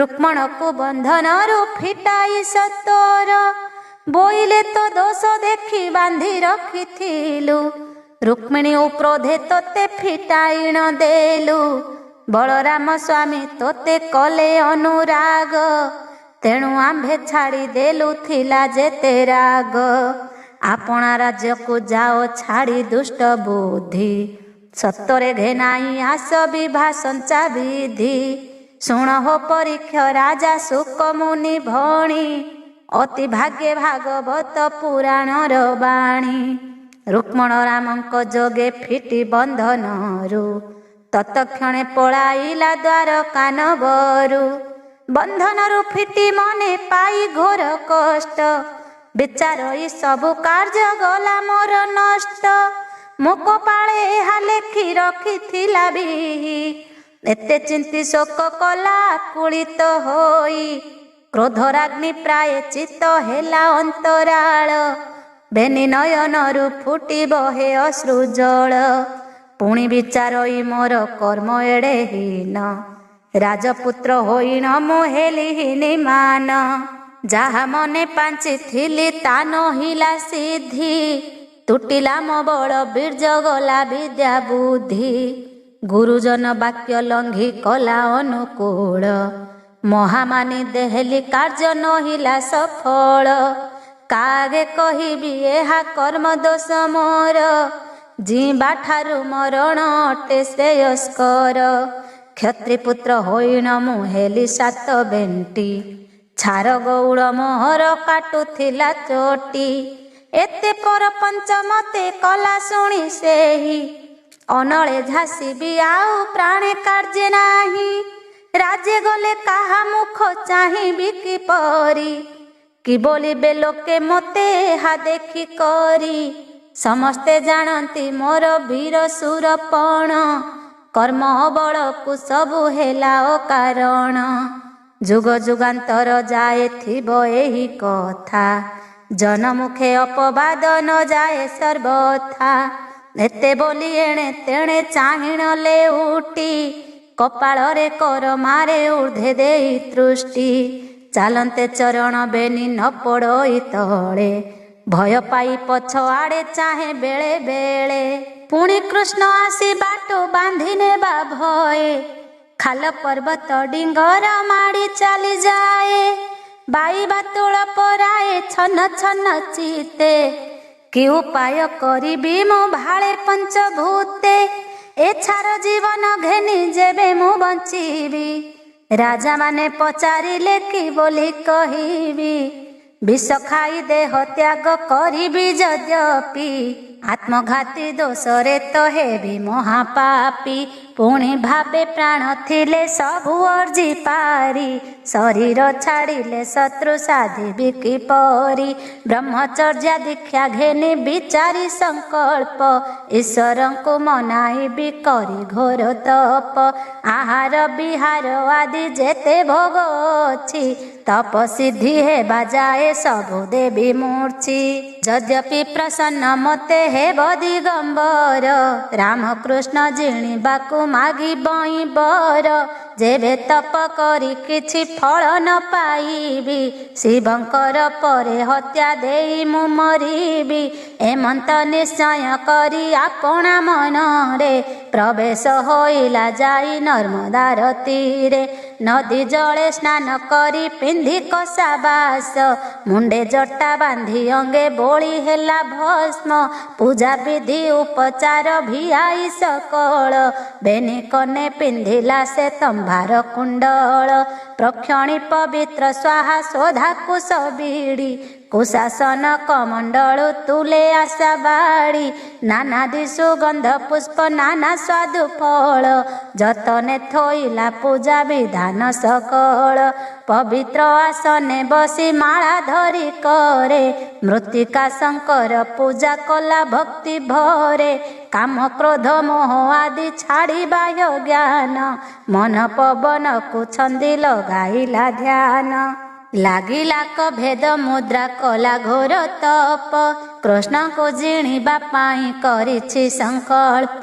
ରୁକ୍ମଣକୁ ବନ୍ଧନରୁ ଫିଟାଇ ସତ୍ୱର। ବୋଇଲେ ତ ଦୋଷ ଦେଖି ବାନ୍ଧି ରଖିଥିଲୁ, ରୁକ୍ମିଣୀ କ୍ରୋଧେ ତୋତେ ଫିଟାଇ ନ ଦେଲୁ। ବଳରାମ ସ୍ୱାମୀ ତୋତେ କଲେ ଅନୁରାଗ, ତେଣୁ ଆମ୍ଭେ ଛାଡ଼ି ଦେଲୁ ଥିଲା ଯେତେ ରାଗ। ଆପଣା ରାଜ୍ୟକୁ ଯାଅ ଛାଡ଼ି ଦୁଷ୍ଟ ବୁଦ୍ଧି, ସତରେ ଘେନାଇ ଆସ ବିଭା ସଞ୍ଚା ବିଧି। ଶୁଣ ହୋ ପରୀକ୍ଷ ରାଜା ଶୁକ ମୁନି ଭଣୀ, ଅତି ଭାଗ୍ୟେ ଭାଗବତ ପୁରାଣର ବାଣୀ। ରୁକ୍ମଣ ରାମଙ୍କ ଯୋଗେ ଫିଟି ବନ୍ଧନରୁ, ତତକ୍ଷଣେ ପଳାଇଲା ଦ୍ୱାରକା ନଗରୁ। ବନ୍ଧନରୁ ଫିଟି ମନେ ପାଇ ଘୋର କଷ୍ଟ, ବିଚାର ଇ ସବୁ କାର୍ଯ୍ୟ ଗଲା ମୋର ନଷ୍ଟ। ମୋ କପାଳେ ଏହା ଲେଖି ରଖିଥିଲା ବିହି, ଏତେ ଚିନ୍ତି ଶୋକ କଲା କୁଳିତ ହୋଇ। କ୍ରୋଧରାଗ୍ନି ପ୍ରାୟ ଚିତ୍ତ ହେଲା ଅନ୍ତରାଳ, ବେନି ନୟନରୁ ଫୁଟିବ ହେ ଅଶ୍ରୁ ଜଳ। ପୁଣି ବିଚାର ଇ ମୋର କର୍ମ ଏଡ଼େ ହୀନ, ରାଜପୁତ୍ର ହୋଇଣ ମୁଁ ହେଲି ହୀନିମାନ। ଯାହା ମନେ ପାଞ୍ଚିଥିଲି ତା ନହିଲା ସିଦ୍ଧି, ତୁଟିଲା ମୋ ବଳ ବୀର୍ଯ୍ୟ ଗଲା ବିଦ୍ୟା ବୁଦ୍ଧି। ଗୁରୁଜନ ବାକ୍ୟ ଲଙ୍ଘି କଲା ଅନୁକୂଳ, ମହାମାନି ଦେହେଲି କାର୍ଯ୍ୟ ନହିଲା ସଫଳ। କାଗେ କହିବି ଏହା କର୍ମ ଦୋଷ ମୋର, ଜିଁବା ଠାରୁ ମରଣ ଅଟେ ଶ୍ରେୟସ୍କର। କ୍ଷତ୍ରିପୁତ୍ର ହୋଇଣ ମୁଁ ହେଲି ସାତ ବେଣ୍ଟି, ଛାର ଗୌଳ ମୋହର କାଟୁଥିଲା ଚୋଟି। ଏତେ ପରପଞ୍ଚ ମତେ କଲା ଶୁଣି ସେହି, ଅନଳେ ଝାସିବି ଆଉ ପ୍ରାଣେ କାର୍ଯ୍ୟ ନାହିଁ। ରାଜେ ଗଲେ କାହା ମୁଖ ଚାହିଁବି କିପରି, କି ବୋଲିବେ ଲୋକେ ମୋତେ ଏହା ଦେଖି କରି। ସମସ୍ତେ ଜାଣନ୍ତି ମୋର ବୀର ସୁରପଣ, କର୍ମ ବଳକୁ ସବୁ ହେଲା ଅକାରଣ। ଯୁଗ ଯୁଗାନ୍ତର ଯାଏ ଥିବ ଏହି କଥା, ଜନମୁଖେ ଅପବାଦ ନ ଯାଏ ସର୍ବଥା। ଏତେ ବୋଲି ଏଣେ ତେଣେ ଚାହିଁଣଲେ ଉଠି, କପାଳରେ କର ମାରେ ଊର୍ଦ୍ଧ୍ୱେ ଦେଇ ତୃଷ୍ଟି। ଚାଲନ୍ତେ ଚରଣ ବେନି ନ ପଡ଼ଇ ତଳେ, ଭୟ ପାଇ ପଛ ଆଡ଼େ ଚାହେଁ ବେଳେ ବେଳେ। ପୁଣି କୃଷ୍ଣ ଆସି ବାଟ ବାନ୍ଧି ନେବା ଭୟେ, ଖାଲ ପର୍ବତ ଡିଙ୍ଗର ମାଡ଼ି ଚାଲିଯାଏ। ବାଇ ବାତୁଳ ପରାଏ ଛନ ଛନ ଚିତେ, କି ଉପାୟ କରିବି ମୁଁ ଭାଳେ ପଞ୍ଚଭୂତେ। ଏ ଛାର ଜୀବନ ଘେନି ଯେବେ ମୁଁ ବଞ୍ଚିବି, ରାଜାମାନେ ପଚାରିଲେ କି ବୋଲି କହିବି। ବିଷ ଖାଇ ଦେହ ତ୍ୟାଗ କରିବି ଯଦ୍ୟପି, ଆତ୍ମଘାତୀ ଦୋଷରେ ତ ହେବି ମହାପାପୀ। ପୁଣି ଭାବେ ପ୍ରାଣ ଥିଲେ ସବୁ ଅର୍ଜି ପାରି, ଶରୀର ଛାଡ଼ିଲେ ଶତ୍ରୁ ସାଧିବି କିପରି। ବ୍ରହ୍ମଚର୍ଯ୍ୟା ଦୀକ୍ଷା ଘେନି ବିଚାରି ସଂକଳ୍ପ, ଈଶ୍ୱରଙ୍କୁ ମନାଇବି କରି ଘୋର ତପ। ଆହାର ବିହାର ଆଦି ଯେତେ ଭୋଗ ଅଛି, ତପସିଦ୍ଧି ହେବା ଯାଏ ସବୁ ଦେବି ମୂର୍ଚ୍ଛି। ଯଦ୍ୟପି ପ୍ରସନ୍ନ ମତେ ହେବ ଦିଗମ୍ବର, ରାମକୃଷ୍ଣ ଜିଣିବାକୁ ମାଗି ବଇଁ ବର। जेबे तप करी किछि फल न पाइबी शिवंकर परे हत्या देई मु मरिबी एमंत निश्चय करी आपणा मनरे प्रवेश होइला जाई नर्मदार तीरे नदी जले स्नान करी पिंधि कसा बास मुंडे जटा बांधी अंगे बोली हेला भस्म पूजा विधि उपचार भिआई सकल बेनी कने पिंधिला से तंभार कुंडल प्रक्षणी पवित्र स्वाहा सोधा कुश बीड़ी कुशासन कमंडलु तुले आशा बाड़ी नानादि सुगंध पुष्प नाना स्वादु फल जतने थोइला पूजा विधान सकल पवित्र आसने बसी माला धरी करे मृत्तिका शंकर पूजा कला भक्ति भरे काम क्रोध मोह आदि छाड़ी बाह्य ज्ञान मन पवन को छंदी लगाइला ध्यान लागिला क भेद मुद्रा कला घोर तप कृष्ण को जिणिबा पाई करिछि संकल्प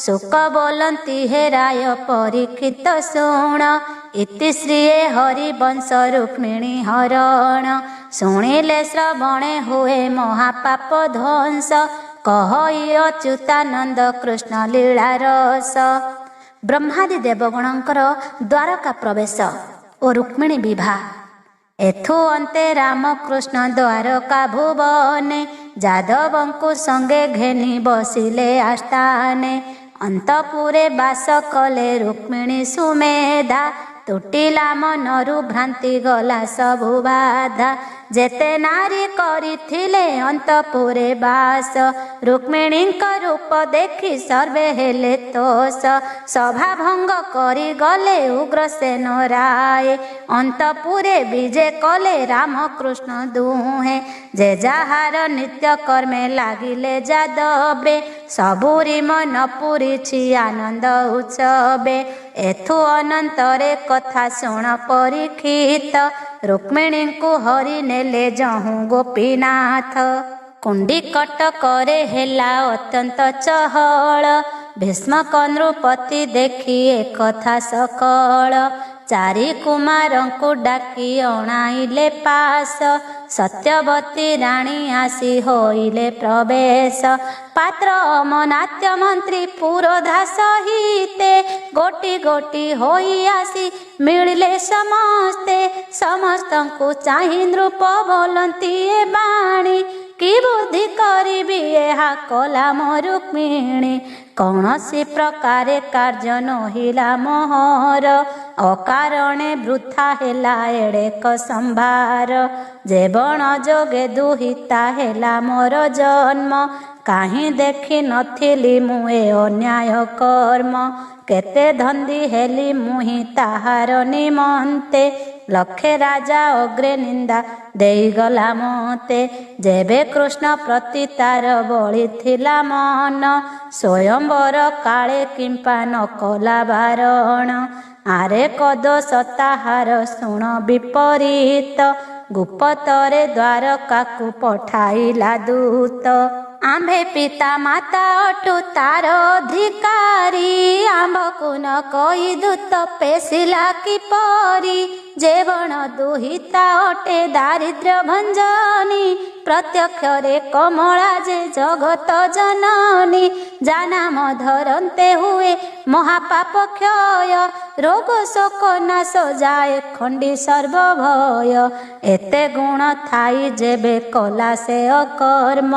सुख बोलंती हे राय परीक्षित शुण इति श्री हरिवंश रुक्मिणी हरण शुणिले श्रवणे हुए महापाप ध्वंस कहई अच्युतानंद कृष्ण लीला रस ब्रह्मादि देवगणंकर द्वारका प्रवेश और रुक्मिणी विवाह एथु अंते रामकृष्ण द्वारका भुवने जादवंकु संगे घेनी बसिले आस्थाने अंतपुरे बास कले रुक्मिणी सुमेधा तुटिला मनरु भ्रांति गला सबु बाधा जेते नारी करिथिले अंतपुरे बास रुक्मिणी रूप देखि सर्वे हेले तोष सभा भंग करी गले उग्रसेन राय अंतपुरे विजे कले रामकृष्ण दुहे जे जाहार नित्य कर्मे लागिले जादबे सबुरी मन पुरीछि आनंद उत्सवे एथु अनंतरे कथा शुण परीक्षित रुक्मिणी को हरि नेले जहु गोपीनाथ कुंडी कटकरे हेला अत्यंत चहल भीष्म नृपति देखी कथा सकल चारि कुमारंकु डाकी अणाइले पास सत्यवती राणी आसी होइले प्रवेश पात्र अमनात्य मंत्री पुरोधा सहिते गोटी गोटी होई आसी मिलिले समस्ते समस्तंकु चाहि नृप बोलंती ए बाणी कि बुद्धि करिबी एहा कला मो रुक्मिणी कौनसी प्रकारे कार्य नहिला मोहर अकारणे वृथा हेला एड़ेक संभार जेबण जोगे दुहिता हेला मोर जन्म काहीं देखी नथिली मुए अन्याय कर्म केते धंदी हेली मुहि ताहार निमंते लक्षे राजा अग्रे निंदा देई गला मते जेबे कृष्ण प्रति तार बळी थिला मन स्वयंवर काले किंपा न कला बारण आरे कदोष ताहार शुण विपरीत गुप्तरे द्वारका को पठाइला दूत आंबे पिता माता अटु तार अधिकारी आंब को न कई दूत पेशिला किपरी जेवण दुहिता अटे दारिद्र्य भंजनी प्रत्यक्ष रे कमला जे जगत जननी जानाम धरन्ते हुए महापाप क्षय रोग शोक नाश जाए खंडी सर्वभय एते गुण थाई जेबे कला से अकर्म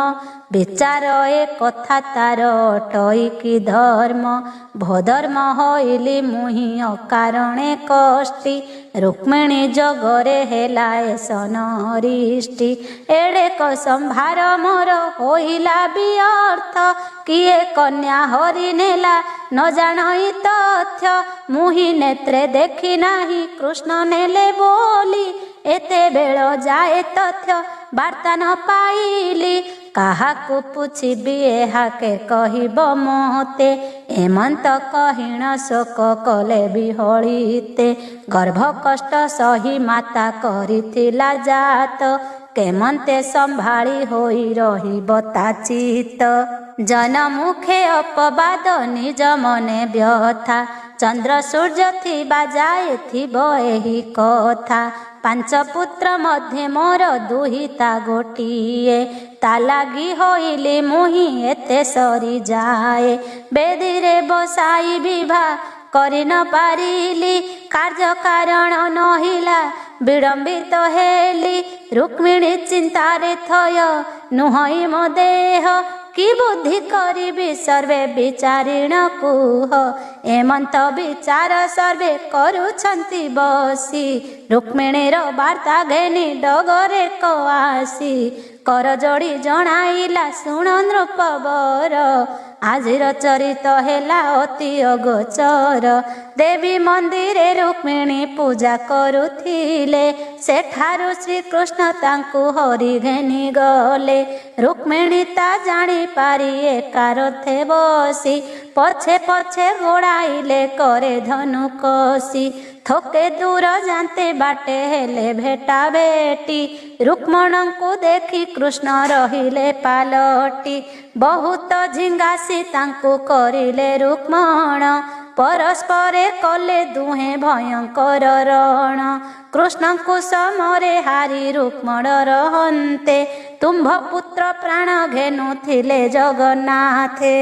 विचार ए कथा तार अटई कि धर्म भधर्म होइली मुहि अकारणे कष्टी रुक्मिणी जगरे हेला एसन हरिष्टि एड़ेक संभार मोर होइला व्यर्थ किए कन्या हरि नेला न जानई तथ्य मुहि नेत्रे देखी नाही कृष्ण नेले बोली एते बेल जाए तथ्य वार्ता न पाइली काहाकु पुछिबी एहाके कहिब मोते एमंत कहिण शोक कले बिहळीते गर्भ कष्ट सही माता करिथिला जात केमंते संभाळी होई रहिब ता चित जन मुखे अपवाद निज मने व्यथा चंद्र सूर्य थिबा जाए थिबो एही कथा। पांच पुत्र मध्य मोर दुहिता गोटिए ता लागी होइली मुही एते सरी जाए। बेदीरे बसाई विवाह करि न पारिली कार्य कारण नहिला विडंबित हेली। रुक्मिणी चिंतारे थय नुहई मो देह कि बुद्धि करिबी सर्वे विचारिण कुह। एमंत विचार सर्वे करुछंती बसी रुक्मिणीर वार्ता घेनी डगरे को आसी। कर जोड़ी जणाइला शुण नृपवर आजिर चरित हेला अति अगोचर। देवी मंदिरे रुक्मिणी पूजा करुथिले सेठारु श्रीकृष्ण तांकु हरि घेनी गले। रुक्मिणी ता जानी पारी एकारथे बसी पछे पछे गोड़ाइले करे धनु कसी। थोके दूर जानते बाटे हेले भेटा बेटी रुक्मण को देखी कृष्ण रहिले पालटी। बहुत झिंगासी तांकु करिले रुक्मण परस्परे कले दुहे भयंकर रण। कृष्ण को समरे हारी रुक्मण रहन्ते तुम्भ पुत्र प्राण घेनु थिले जगन्नाथे।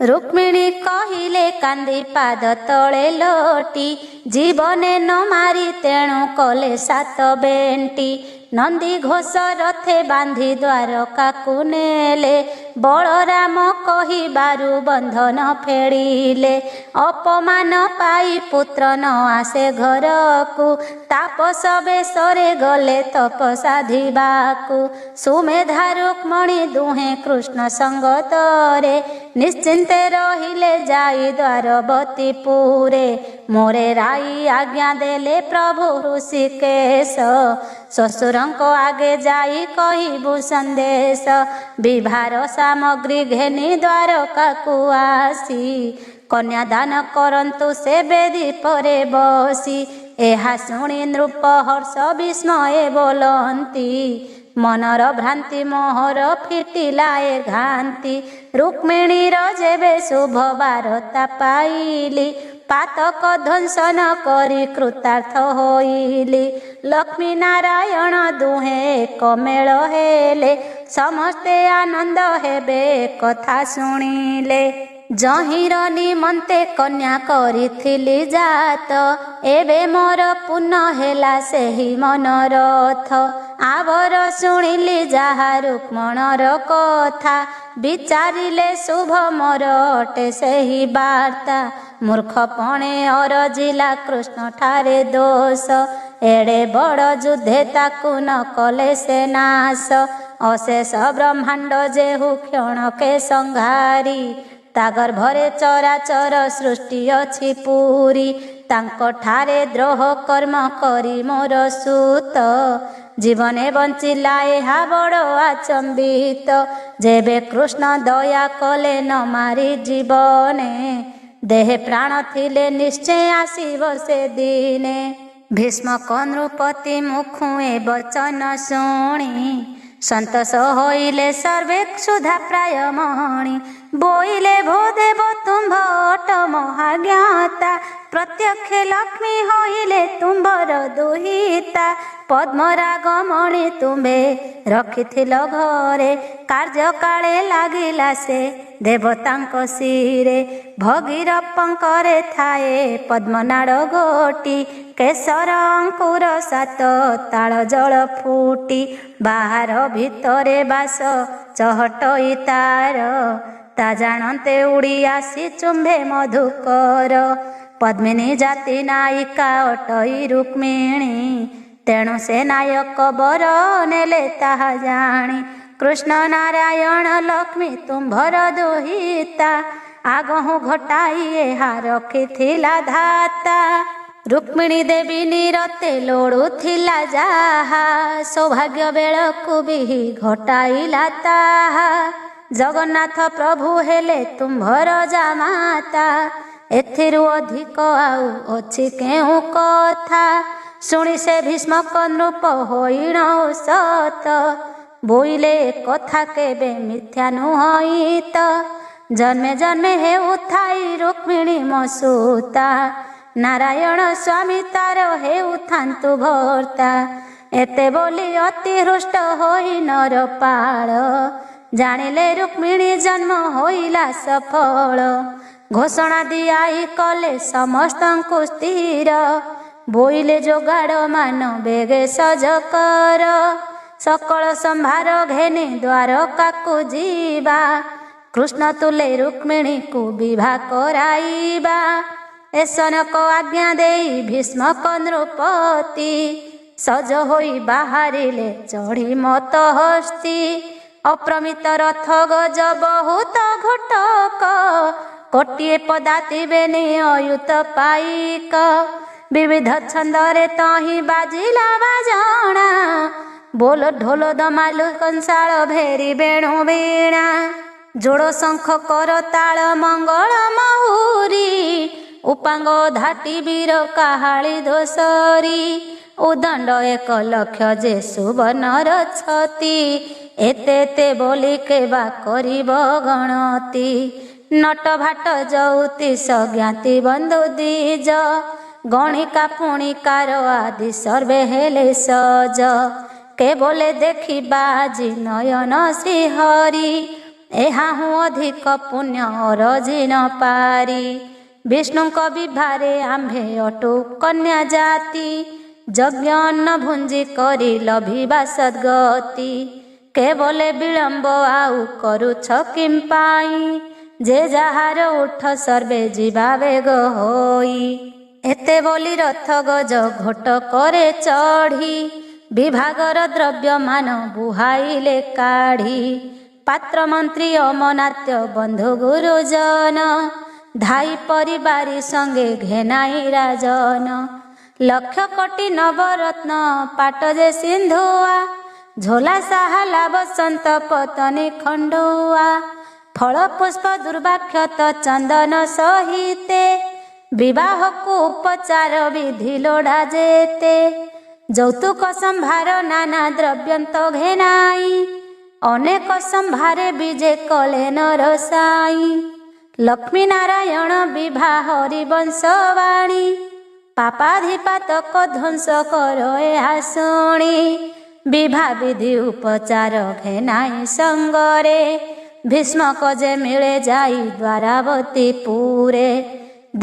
रुक्मिणी कहिले कांदी पाद तले लोटी जीवने न मारी तेणु कले सात बेंटी। नंदी घोष रथे बांधी द्वारका को नेले बलराम कही बारु बंधन फेड़िले। अपमान पाई पुत्र न आसे घर को तापस बेसरे गले तप साधिबाकु। सुमेधा रुक्मणी दुहे कृष्ण संगतरे निश्चिंते रहिले जाई द्वारवती पुरे। मोरे राई आज्ञा देले प्रभु ऋषिकेश ससुरंको आगे जाई कहिबु संदेश। विभार सामग्री घेनी द्वारका को आसी कन्यादान करंतु से बेदी परे बसी। एहा शुणी नृप हर्ष विस्मये बोलंती मनर भ्रांति मोहर फिटिलाए घांती। रुक्मिणीर जेबे शुभ बारता पाइली पातक ध्वंसन करी कृतार्थ होइली। लक्ष्मी नारायण दुहे एक मेल हेले समस्ते आनंद हेबे कथा शुणिले। जहिर निमंते कन्या करिथिली जात एबे मोर पुण्य हेला सेही मनरथ। आवर शुणिली जाहा रुक्मणर कथा विचारिले शुभ मोर अटे सेही वार्ता। मूर्खपणे अरजिला कृष्ण ठारे दोष एड़े बड़ युद्धे ताकु न कले से नाश। अशेष ब्रह्मांड जेहु क्षणके संहारी ता गर्भरे चराचर सृष्टि अछि पूरी। तांको ठारे द्रोह कर्म करी मोर सूत जीवने बंचिला एहा बड़ आचंबित। जेबे कृष्ण दया कले न मारी जीवने देहे प्राण थिले निश्चय आसीब से दिने। भीष्म नृपति मुखुए वचन शुणी संतोष होइले सर्वे क्षुधा प्राय मणि। बोइले भूदेव तुम्भ अट महाज्ञाता प्रत्यक्ष लक्ष्मी होइले तुम्भर दुहिता। पद्मराग मणि तुम्भे रखिथिल घरे कार्य काले लागिला से देवतांको शिरे। भगीरथंकरे थाए पद्मनाड़ गोटी केशर अंकुर सात ताल जल फुटी। बाहर भितरे बास चहटई तार ता जानते उड़ी आसी चुंबे मधुकर। पद्मिनी जाति नायिका अटई रुक्मिणी तेणु से नायक बर नेले ताहा जानी। कृष्ण नारायण लक्ष्मी तुम्भर दुहिता आगहु घटाई एहा रखिथिला धाता। रुक्मिणी देवी निरते लोड़ुथिला जाहा सौभाग्य बेलकु बिही घटाइला ताहा। जगन्नाथ प्रभु हेले तुम्भर जामाता एथिरु अधिक आउ अछि केउ कथा। शुणी से भीष्म नृप होइन सत बोइले कथा केबे मिथ्या नुहई त। जन्मे जन्मे हेउ थाई रुक्मिणी मसुता नारायण स्वामी तार हेउ थांतु भर्ता एते बोली अति हृष्ट होई नरपाल जानिले रुक्मिणी जन्म होइला सफल घोषणा दियाई कले समस्तंकु स्थिर बोइले जोगाड़ मान बेगे सज कर सकल संभार घेनी द्वारका को जीवा कृष्ण तुले रुक्मिणी को विवाह कराइबा एसन को आज्ञा देई भीष्मक नृपति सज होई बाहरिले चढ़ी मत हस्ती अप्रमित रथ गज बहुत घटक कोटिए पदाति बेनी अयुत पाइक विविध छंदरे तही बाजिला बाजणा बोल ढोल दमालु कंसाल भेरी बेणु वीणा जोड़ो शंख कर ताल मंगल महुरी उपांग धाटी वीर काहाली दोसरी उदंड 1 लक्ष जे सुवर्णर छति एते ते बोली केबा करिब गणति नट भाट ज्योतिष ज्ञाति बंधु द्विज गणिका पुणिकार आदि सर्वे हेले सज के बोले देखी बाजी नयन श्रीहरि एहा हूँ अधिक पुण्य रजी न पारी विष्णु विभारे आम्भे अटु कन्या जाति यज्ञ अन्न भुंजी करी लभिबा सद्गति के बोले विलंब आउ करुछ किं पाई जे जहार उठ सर्वे जीवा वेग होई एते बोली रथ गज घोट करे चढ़ी विभागर द्रव्य मान बुहाइले काढ़ी पात्र मंत्री अमनात्य बंधु गुरुजन धाई परिवारी संगे घेनाई राजन लक्ष कोटि नवरत्न पाट जे सिंधुआ झोला साहला बसंत पतनी खंडुआ फल पुष्प दुर्वाक्षत चंदन सहिते विवाह को उपचार विधि लोढ़ा जेते যৌতুক সম্ভার নানা দ্রব্যন্ত ঘেনাই অনেক সম্ভারে বিজে কলে নরসাই লক্ষ্মী নারায়ণ বিভা হরিবংশবাণী পাপাধিপাতক ধ্বংস কর ଏହା শুଣି বিভা বিধি উপচার ঘেনাই সঙ্গরে ভীষ্মক যে মিଳେ যাই দ্বারাবতী পুরে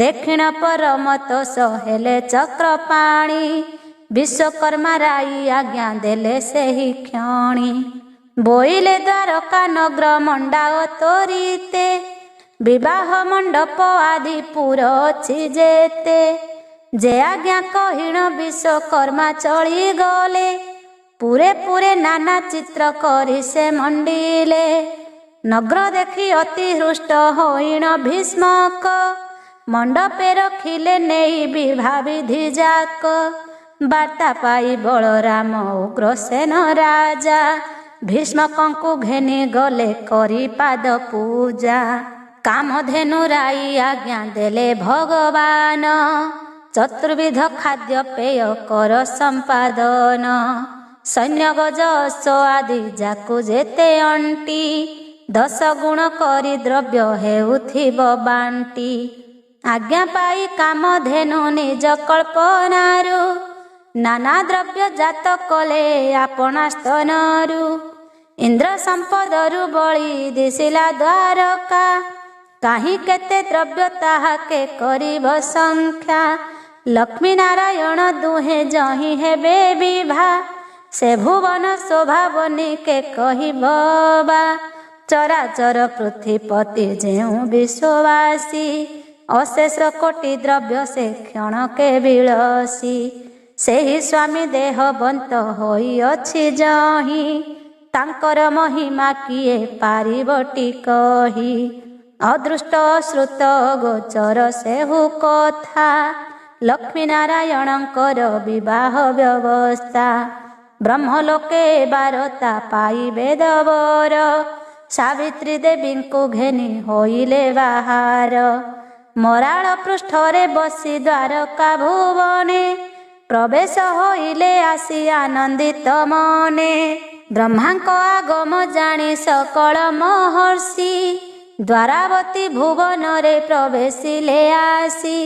দক্ষিণ পরমତ ସହେଲେ ଚକ୍ର ପାଣି विश्वकर्मा राई आज्ञा देले सेहि क्षणी बोइले द्वारका नगर मंडाओ तोरीते विवाह मंडप आदि पुर अछि जेते जे आज्ञा कहिण विश्वकर्मा चली गले पूरे पूरे नाना चित्र करी से मंडिले नगर देखी अति हृष्ट होइण भीष्मक मंडपे रखिले नेई विवाह विधि जाक बार्ता पाई बलराम उग्रसेन राजा भीष्मकंकु घेनी गले करी पाद पूजा कामधेनु राई आज्ञा देले भगवान चतुर्विध खाद्य पेय कर संपादन सैन्य गज अश्व आदि जाकु जेते अंटी 10 गुण करी द्रव्य हेउथिब बांटी आज्ञा पाई कामधेनु निज कल्पनारु नाना द्रव्य जात कले आपणा स्तनरु इंद्र संपदरु बळी दिसिला द्वारका काहि केते द्रव्य ताहाके करिब संख्या लक्ष्मी नारायण दुहे जहि हेबे विभा से भुवन शोभा बनी के कहिबा चराचर पृथ्वीपति जेउ विश्ववासी अशेष कोटि द्रव्य से क्षण के विलसी सेहि स्वामी देहबंत होई अछि जहि तांकर महिमा किए पारिबटी कही अदृष्ट श्रुत गोचर सेहु कथा लक्ष्मी नारायणकर विवाह व्यवस्था ब्रह्मलोके बारता पाई वेदवर सावित्री देवी को घेनी होइले बाहार मराल पृष्ठरे बसी द्वारका भुवने प्रवेश होइले आसी आनंदित मने ब्रह्मांक आगम जानी सकल महर्षि ଦ୍ୱାରାବତୀ ଭୁବନରେ ପ୍ରବେଶିଲେ ଆସି।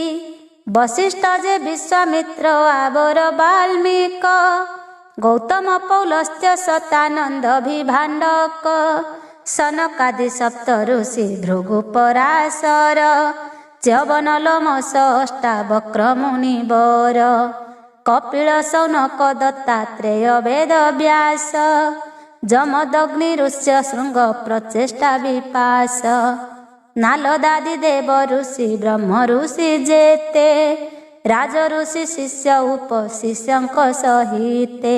ବଶିଷ୍ଠ ଯେ ବିଶ୍ୱାମିତ୍ର ଆବର ବାଲ୍ମୀକ, ଗୌତମ ପୌଲସ୍ତ୍ୟ ଶତାନନ୍ଦ ବିଭାଣ୍ଡକ, ସନକାଦି ସପ୍ତ ଋଷି ଭୃଗୁ ପରାଶର, ଚ୍ୟବନ ଲୋମଶ ଅଷ୍ଟାବକ୍ର ମୁନିବର, କପିଳ ସୌନକ ଦତ୍ତାତ୍ରେୟ ବେଦ ବ୍ୟାସ, ଯମଦଗ୍ନି ଋଷ୍ୟ ଶୃଙ୍ଗ ପ୍ରଚେଷ୍ଟା ବିପାସ, ନାଲଦାଦି ଦେବ ଋଷି ବ୍ରହ୍ମ ଋଷି ଯେତେ, ରାଜ ଋଷି ଶିଷ୍ୟ ଉପଶିଷ୍ୟଙ୍କ ସହିତେ।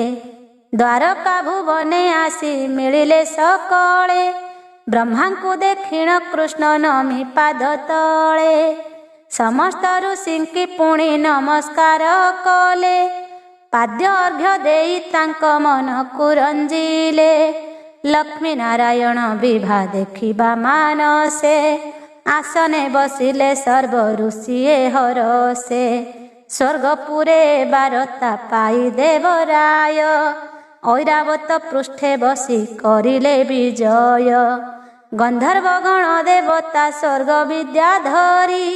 ଦ୍ୱାରକା ଭୁବନେ ଆସି ମିଳିଲେ ସକଳେ, ବ୍ରହ୍ମାଙ୍କୁ ଦେଖିଣ କୃଷ୍ଣ ନମି ପାଦ ତଳେ। ସମସ୍ତ ଋଷିଙ୍କି ପୁଣି ନମସ୍କାର କଲେ, ପାଦ୍ୟ ଅର୍ଘ୍ୟ ଦେଇ ତାଙ୍କ ମନକୁ ରଞ୍ଜିଲେ। ଲକ୍ଷ୍ମୀ ନାରାୟଣ ବିଭା ଦେଖିବା ମାନସେ, ଆସନେ ବସିଲେ ସର୍ବ ଋଷିଏ ହରସେ। ସ୍ୱର୍ଗପୁରେ ବାରତା ପାଇ ଦେବରାୟ, ଐରାବତ ପୃଷ୍ଠେ ବସି କରିଲେ ବିଜୟ। ଗନ୍ଧର୍ବ ଗଣ ଦେବତା ସ୍ୱର୍ଗ ବିଦ୍ୟା ଧରି,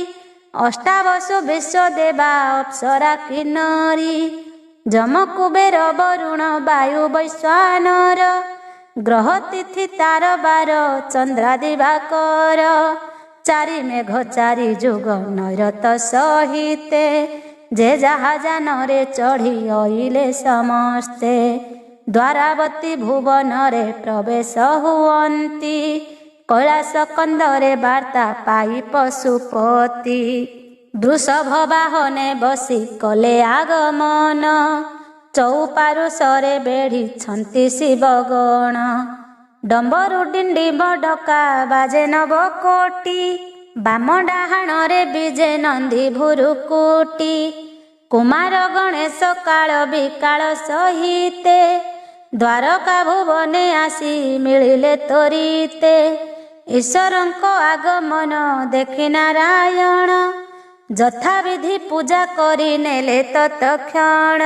ଅଷ୍ଟାବସୁ ବିଶ୍ୱଦେବା ଅପ୍ସରା କିନ୍ନରୀ। ଯମ କୁବେର ବରୁଣ ବାୟୁ ବୈଶ୍ୱାନର, ଗ୍ରହ ତିଥି ତାର ବାର ଚନ୍ଦ୍ରାଦି ବାକର। ଚାରି ମେଘ ଚାରି ଯୁଗ ନୈରତ ସହିତେ, ଯେ ଯାହା ଯାନରେ ଚଢ଼ି ଅଇଲେ ସମସ୍ତେ। ଦ୍ୱାରାବତୀ ଭୁବନରେ ପ୍ରବେଶ ହୁଅନ୍ତି, କୈଳାସ କନ୍ଦରେ ବାର୍ତ୍ତା ପାଇ ପଶୁପତି। ବୃଷଭ ବାହନେ ବସି କଲେ ଆଗମନ, ଚଉପାରୁଷରେ ବେଢ଼ିଛନ୍ତି ଶିବଗଣ। ଡମ୍ବରୁ ଡିଣ୍ଡିମ ଡକା ବାଜେ ନବ କୋଟି, ବାମ ଡାହାଣରେ ବିଜେ ନନ୍ଦୀ ଭୁରୁକୁଟି। କୁମାର ଗଣେଶ କାଳ ବିକାଳ ସହିତେ, ଦ୍ୱାରକା ଭୁବନେ ଆସି ମିଳିଲେ ତ୍ୱରିତେ। ଈଶ୍ୱରଙ୍କ ଆଗମନ ଦେଖି ନାରାୟଣ, ଯଥାବିଧି ପୂଜା କରି ନେଲେ ତତ୍କ୍ଷଣ।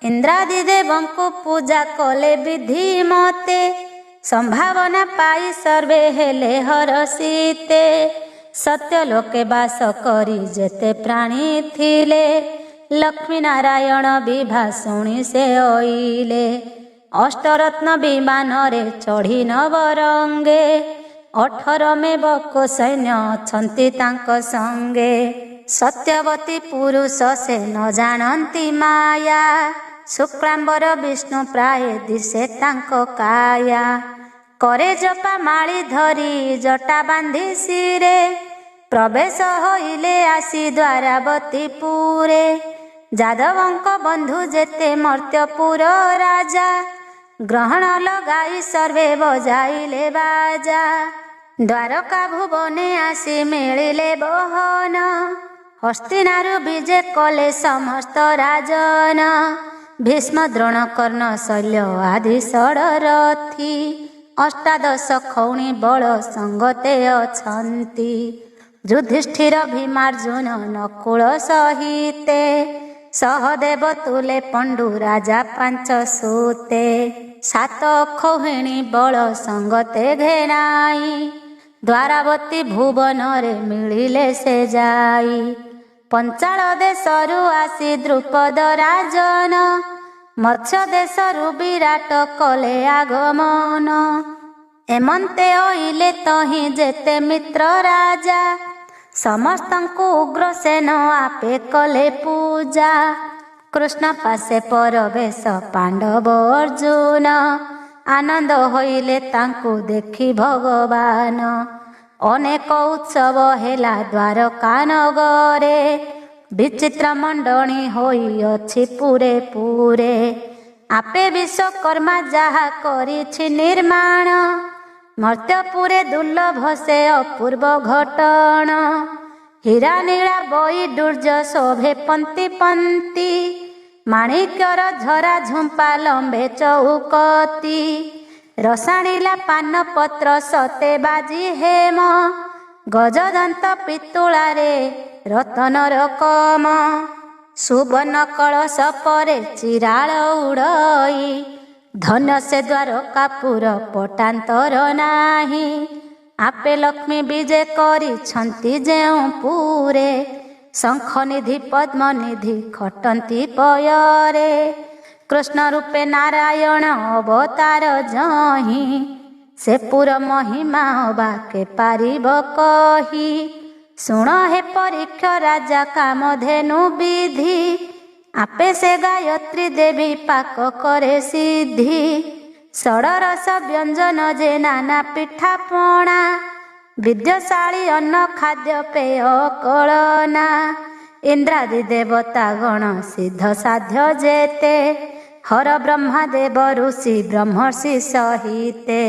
ଇନ୍ଦ୍ରାଦି ଦେବଙ୍କୁ ପୂଜା କଲେ ବିଧି ମତେ, ସମ୍ଭାବନା ପାଇ ସର୍ବେ ହେଲେ ହରଷିତେ। ସତ୍ୟ ଲୋକେ ବାସ କରି ଯେତେ ପ୍ରାଣୀ ଥିଲେ, ଲକ୍ଷ୍ମୀ ନାରାୟଣ ବିଭା ଶୁଣି ସେ ଅଇଲେ। ଅଷ୍ଟରତ୍ନ ବିମାନରେ ଚଢ଼ି ନବରଙ୍ଗେ, 18 ମେବକ ସୈନ୍ୟ ଅଛନ୍ତି ତାଙ୍କ ସଙ୍ଗେ। ସତ୍ୟବତୀ ପୁରୁଷ ସେ ନ ଜାଣନ୍ତି ମାୟା, ଶୁକ୍ଳାମ୍ବର ବିଷ୍ଣୁ ପ୍ରାୟ ଦିଶେ ତାଙ୍କ କାୟା। କରେ ଜପା ମାଳି ଧରି ଜଟା ବାନ୍ଧି ଶିରେ, ପ୍ରବେଶ ହୋଇଲେ ଆସି ଦ୍ୱାରାବତୀପୁରେ। ଯାଦବଙ୍କ ବନ୍ଧୁ ଯେତେ ମର୍ତ୍ତ୍ୟପୁର ରାଜା, ଗ୍ରହଣ ଲଗାଇ ସର୍ବେ ବଜାଇଲେ ବାଜା। ଦ୍ୱାରକା ଭୁବନେ ଆସି ମିଳିଲେ ବହନ, ହସ୍ତିନାରୁ ବିଜେ କଲେ ସମସ୍ତ ରାଜନ। ଭୀଷ୍ମ ଦ୍ରୋଣ କର୍ଣ୍ଣ ଶଲ୍ୟ ଆଦି ଷଡ଼ରଥୀ, ଅଷ୍ଟାଦଶ ଖୌଣି ବଳ ସଙ୍ଗତେ ଅଛନ୍ତି। ଯୁଧିଷ୍ଠିର ଭୀମାର୍ଜୁନ ନକୁଳ ସହିତେ, ସହଦେବ ତୁଲେ ପଣ୍ଡୁ ରାଜା ପାଞ୍ଚ ସୁତେ। 7 ଖୌହିଣୀ ବଳ ସଙ୍ଗତେ ଘେନାଇ, ଦ୍ୱାରାବତୀ ଭୁବନରେ ମିଳିଲେ ସେ ଯାଇ। ପଞ୍ଚାଳ ଦେଶରୁ ଆସି ଦ୍ରୁପଦ ରାଜନ, ମତ୍ସ୍ୟ ଦେଶରୁ ବିରାଟ କଲେ ଆଗମନ। ଏମନ୍ତେ ଅଇଲେ ତହିଁ ଯେତେ ମିତ୍ର ରାଜା, ସମସ୍ତଙ୍କୁ ଉଗ୍ରସେନ ଆପେ କଲେ ପୂଜା। କୃଷ୍ଣ ପାଶେ ପରବେଶ ପାଣ୍ଡବ ଅର୍ଜୁନ, ଆନନ୍ଦ ହୋଇଲେ ତାଙ୍କୁ ଦେଖି ଭଗବାନ। ଅନେକ ଉତ୍ସବ ହେଲା ଦ୍ୱାରକା ନଗରେ, ବିଚିତ୍ର ମଣ୍ଡଣୀ ହୋଇଅଛି ପୁରେ ପୁରେ। ଆପେ ବିଶ୍ୱକର୍ମା ଯାହା କରିଛି ନିର୍ମାଣ, ମର୍ତ୍ତ୍ୟପୁରେ ଦୁର୍ଲଭ ସେ ଅପୂର୍ବ ଘଟଣ। ହୀରା ନୀଳା ବୈଡୂର୍ଯ୍ୟ ଶୋଭେ ପନ୍ତି ପନ୍ତି, ମାଣିକ୍ୟର ଝରା ଝୁମ୍ପା ଲମ୍ବେ ଚଉକତି। ରସାଣିଲା ପାନପତ୍ର ସତେ ବାଜି ହେମ, ଗଜଦନ୍ତ ପିତୁଳାରେ ରତନର କମ। ସୁବର୍ଣ୍ଣ କଳସ ପରେ ଚିରାଳ ଉଡ଼ଇ, ଧନ୍ୟ ସେ ଦ୍ୱାରକାପୁର ପଟାନ୍ତର ନାହିଁ। आपे लक्ष्मी विजे କରିଛନ୍ତି ଯେଉଁ ପୁରେ ଶଙ୍ଖ ନିଧି ପଦ୍ମ ନିଧି ଖଟନ୍ତି ପୟରେ କୃଷ୍ଣ ରୂପେ ନାରାୟଣ ଅବତାର ଯହିଁ ସେ ପୁର ମହିମା ବାକେ ପାରିବ କହି ଶୁଣ ହେ ପରୀକ୍ଷ ରାଜା କାମଧେନୁ ବିଧି ଆପେ ସେ ଗାୟତ୍ରୀ ଦେବୀ ପାକ କରେ ସିଦ୍ଧି ଷଡ଼ରସ ବ୍ୟଞ୍ଜନ ଯେ ନାନା ପିଠା ପଣା ବିଦ୍ୟଶାଳୀ ଅନ୍ନ ଖାଦ୍ୟ ପେୟ କଳନା ଇନ୍ଦ୍ରାଦି ଦେବତା ଗଣ ସିଦ୍ଧ ସାଧ୍ୟ ଯେତେ ହର ବ୍ରହ୍ମଦେବ ଋଷି ବ୍ରହ୍ମର୍ଷି ସହିତେ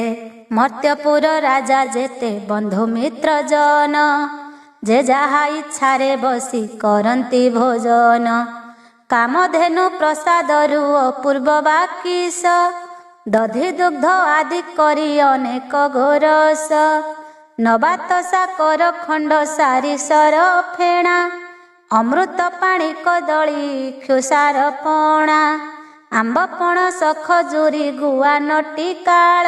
ମର୍ତ୍ତ୍ୟପୁର ରାଜା ଯେତେ ବନ୍ଧୁ ମିତ୍ର ଜନ ଯେ ଯାହା ଇଚ୍ଛାରେ ବସି କରନ୍ତି ଭୋଜନ କାମଧେନୁ ପ୍ରସାଦରୁ ଅପୂର୍ବ ବାକିସ ଦଧି ଦୁଗ୍ଧ ଆଦି କରି ଅନେକ ଗୋରସ ନବାତ ସାକର ଖଣ୍ଡ ସାରି ସର ଫେଣା ଅମୃତ ପାଣି କଦଳୀ କ୍ଷୁସାର ପଣା ଆମ୍ବ ପଣସ ଖଜୁରୀ ଗୁଆ ନଟି କାଳ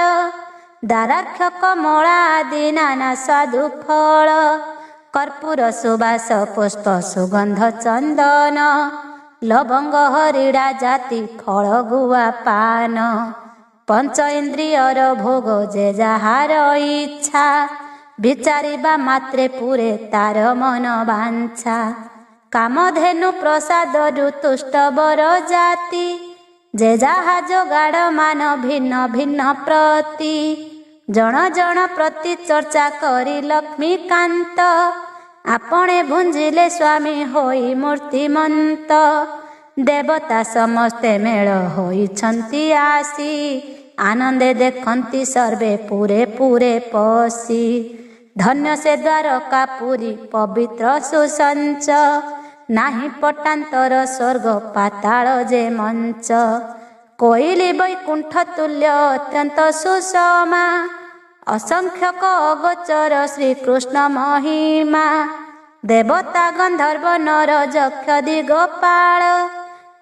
ଦାରାକ୍ଷ କମଳା ଆଦି ନାନା ସ୍ୱାଦୁ ଫଳ କର୍ପୂର ସୁବାସ ପୁଷ୍ପ ସୁଗନ୍ଧ ଚନ୍ଦନ ଲବଙ୍ଗ ହରିଡ଼ା ଜାତି ଫଳ ଗୁଆ ପାନ ପଞ୍ଚ ଇନ୍ଦ୍ରିୟର ଭୋଗ ଯେ ଯାହାର ଇଚ୍ଛା ବିଚାରିବା ମାତ୍ରେ ପୁରେ ତାର ମନ ବାଞ୍ଛା କାମଧେନୁ ପ୍ରସାଦରୁ ତୁଷ୍ଟ ବର ଜାତି ଯେ ଯାହା ଯୋଗାଡ଼ ମାନ ଭିନ୍ନ ଭିନ୍ନ ପ୍ରତି ଜଣ ଜଣ ପ୍ରତି ଚର୍ଚ୍ଚା କରି ଲକ୍ଷ୍ମୀକାନ୍ତ ଆପଣେ ଭୁଞ୍ଜିଲେ ସ୍ୱାମୀ ହୋଇ ମୂର୍ତ୍ତିମନ୍ତ ଦେବତା ସମସ୍ତେ ମେଳ ହୋଇଛନ୍ତି ଆସି ଆନନ୍ଦେ ଦେଖନ୍ତି ସର୍ବେ ପୁରେ ପୁରେ ପଶି ଧନ୍ୟ ସେ ଦ୍ୱାରକା ପୁରୀ ପବିତ୍ର ସୁସଞ୍ଚ ନାହିଁ ପଟାନ୍ତର ସ୍ୱର୍ଗ ପାତାଳ ଯେ ମଞ୍ଚ କୋଇଲି ବୈକୁଣ୍ଠ ତୁଲ୍ୟ ଅତ୍ୟନ୍ତ ସୁଷମା ଅସଂଖ୍ୟକ ଅଗୋଚର ଶ୍ରୀକୃଷ୍ଣ ମହିମା ଦେବତା ଗନ୍ଧର୍ବ ନର ଯକ୍ଷ ଦିଗପାଳ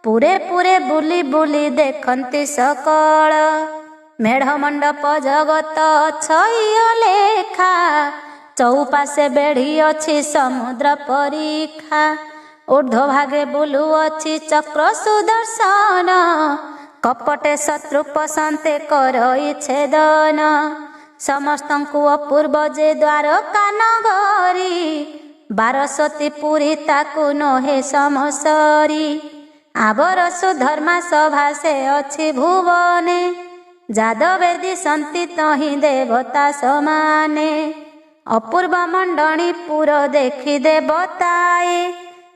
ପୁରେ ପୁରେ ବୁଲି ବୁଲି ଦେଖନ୍ତି ସକଳ ମେଢ଼ ମଣ୍ଡପ ଜଗତ ଛଇ ଲେଖା ଚଉପାଶେ ବେଢ଼ି ଅଛି ସମୁଦ୍ର ପରୀକ୍ଷା ଊର୍ଦ୍ଧ୍ୱ ଭାଗେ ବୁଲୁଅଛି ଚକ୍ର ସୁଦର୍ଶନ କପଟେ ଶତ୍ରୁ ପସନ୍ତେ କରଇ ଛେଦନ ସମସ୍ତଙ୍କୁ ଅପୂର୍ବ ଯେ ଦ୍ୱାରକା ନଗରୀ ବାରସତୀ ପୁରୀ ତାକୁ ନୋହେ ସମସରି ଆବର ସୁଧର୍ମା ସଭା ସେ ଅଛି ଭୁବନେ ଯାଦବେଦୀ ସନ୍ତି ତହିଁ ଦେବତା ସମାନେ ଅପୂର୍ବ ମଣ୍ଡଣୀ ପୁର ଦେଖି ଦେବତାଏ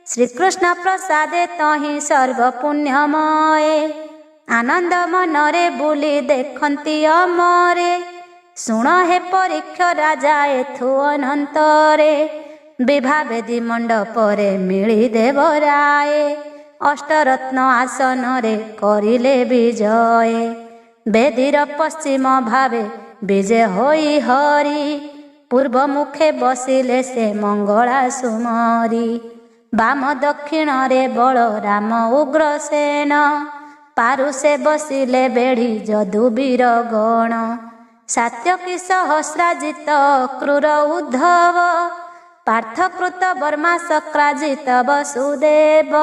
ଶ୍ରୀକୃଷ୍ଣ ପ୍ରସାଦେ ତହିଁ ସର୍ବ ପୁଣ୍ୟମୟ ଆନନ୍ଦ ମନରେ ବୁଲି ଦେଖନ୍ତି ଅମରେ ଶୁଣ ହେ ପରୀକ୍ଷ ରାଜା ଏଥୁ ଅନନ୍ତରେ ବିଭା ବେଦୀ ମଣ୍ଡପରେ ମିଳି ଦେବରାଏ ଅଷ୍ଟରତ୍ନ ଆସନରେ କରିଲେ ବିଜୟ ବେଦୀର ପଶ୍ଚିମ ଭାବେ ବିଜେ ହୋଇ ହରି ପୂର୍ବ ମୁଖେ ବସିଲେ ସେ ମଙ୍ଗଳା ସୁମରି ବାମ ଦକ୍ଷିଣରେ ବଳରାମ ଉଗ୍ରସେନ ପାରୁଷେ ବସିଲେ ବେଢ଼ି ଯଦୁବୀର ଗଣ ସାତ୍ୟକୀ ସହସ୍ରାଜିତ କ୍ରୂର ଉଦ୍ଧବ ପାର୍ଥକୃତ ବର୍ମା ଶକ୍ରାଜିତ ବସୁଦେବ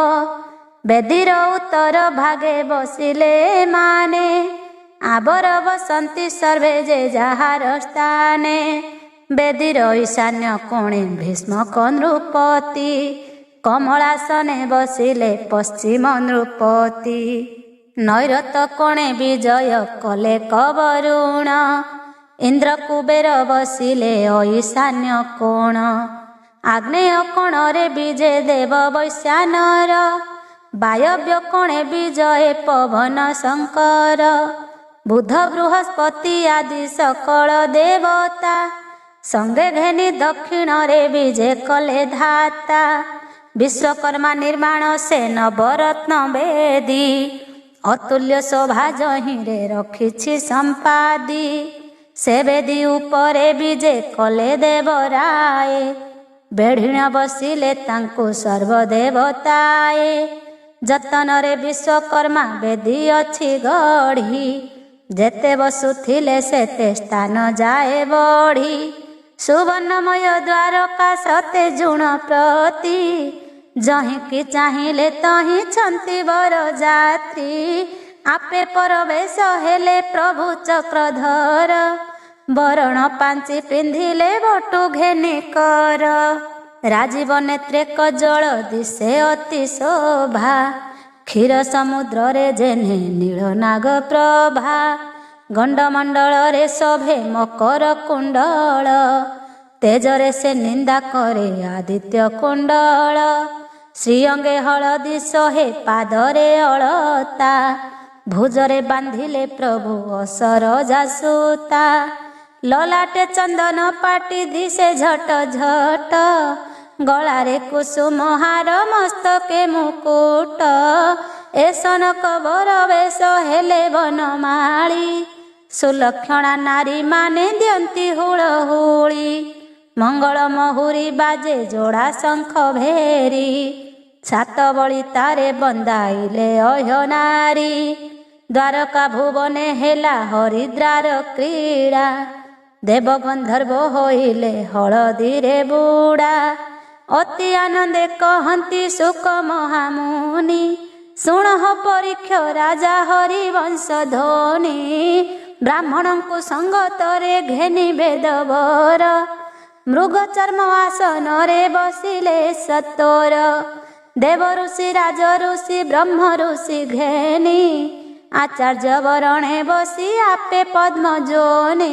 ବେଦୀର ଉତ୍ତର ଭାଗେ ବସିଲେ ମାନେ ଆବର ବସନ୍ତି ସର୍ବେ ଯେ ଯାହାର ସ୍ଥାନେ ବେଦୀର ଈଶାନ୍ୟ କୋଣେ ଭୀଷ୍ମକ ନୃପତି କମଳାସନେ ବସିଲେ ପଶ୍ଚିମ ନୃପତି ନୈରତ କୋଣେ ବିଜୟ କଲେ କବରୁଣ ଇନ୍ଦ୍ର କୁବେର ବସିଲେ ଈଶାନ୍ୟ କୋଣ ଆଗ୍ନେୟ କୋଣରେ ବିଜେ ଦେବ ବୈଶ୍ୟାନର ବାୟବ୍ୟ କୋଣେ ବିଜୟ ପବନ ଶଙ୍କର ବୁଧ ବୃହସ୍ପତି ଆଦି ସକଳ ଦେବତା ସଙ୍ଗେ ଘେନି ଦକ୍ଷିଣରେ ବିଜେ କଲେ ଧାତା ବିଶ୍ୱକର୍ମା ନିର୍ମାଣ ସେ ନବରତ୍ନ ବେଦୀ ଅତୁଲ୍ୟ ଶୋଭା ଯହିଁରେ ରଖିଛି ସମ୍ପାଦି ସେ ବେଦୀ ଉପରେ ବିଜେ କଲେ ଦେବରାଏ ବେଢ଼ିଣ ବସିଲେ ତାଙ୍କୁ ସର୍ବଦେବତାଏ ଯତନରେ ବିଶ୍ୱକର୍ମା ବେଦୀ ଅଛି ଗଢ଼ି ଯେତେ ବସୁଥିଲେ ସେତେ ସ୍ଥାନ ଯାଏ ବଢ଼ି सुवर्णमय द्वारका सते जुण प्रति जहिंकी चाहिले तहि छंती बर जात्री आपे परवेश हेले प्रभु चक्रधर बरण पांची पिंधिले बटु घेनी कर राजीव नेत्रे कजल दिशे अति शोभा क्षीर समुद्र रे जेने नील नाग प्रभा गंडमंडल रे शोभे मकर कुंडल तेजरे से निंदा करे आदित्य कुंडल श्रीअंगे हलदी सोहे पादरे अलता भुजरे बांधिले प्रभु असर जासूता ललाटे चंदन पाटी दिशे झट झट गलारे कुसुम हार मस्तके मुकुट एसन कबर वेश हेले बनमाली सुलक्षणा नारी माने दियंती हुलहुली मंगल महुरी बाजे जोड़ा शंख भेरी छात बळी तारे बंदाइले अह्य नारी द्वारका भुवने हेला हरिद्रार क्रीड़ा देव गंधर्व होइले हलदी रे बुड़ा अति आनंदे कहंती सुक महामुनि शुणह परीक्ष राजा हरिवंश ध्वनि ब्राह्मण को संगतरे घेनी वेदवर मृग चर्म आसन रे बसिले सतोर देव ऋषि राज ऋषि ब्रह्म ऋषि घेनी आचार्य वरणे बसी आपे पद्म जोनी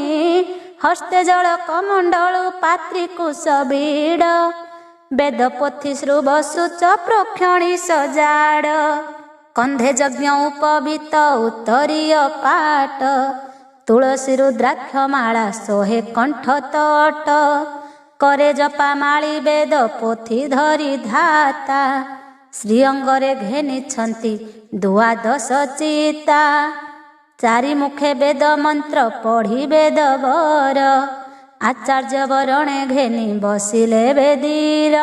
हस्ते जल कमंडलु पात्री कुशबीड वेद पोथी श्रुभ सूच प्रोक्षणी सजाड़ कंधे यज्ञ उपवीत उत्तरीय पाट तुलसी रुद्राक्ष माला सोहे कंठ तट करे जपा माली वेद पोथी धरी धाता श्रीअंगरे घेनी छंती द्वादश चिता चारि मुखे वेद मंत्र पढ़ी वेद वर आचार्य वरणे घेनी बसिले वेदीर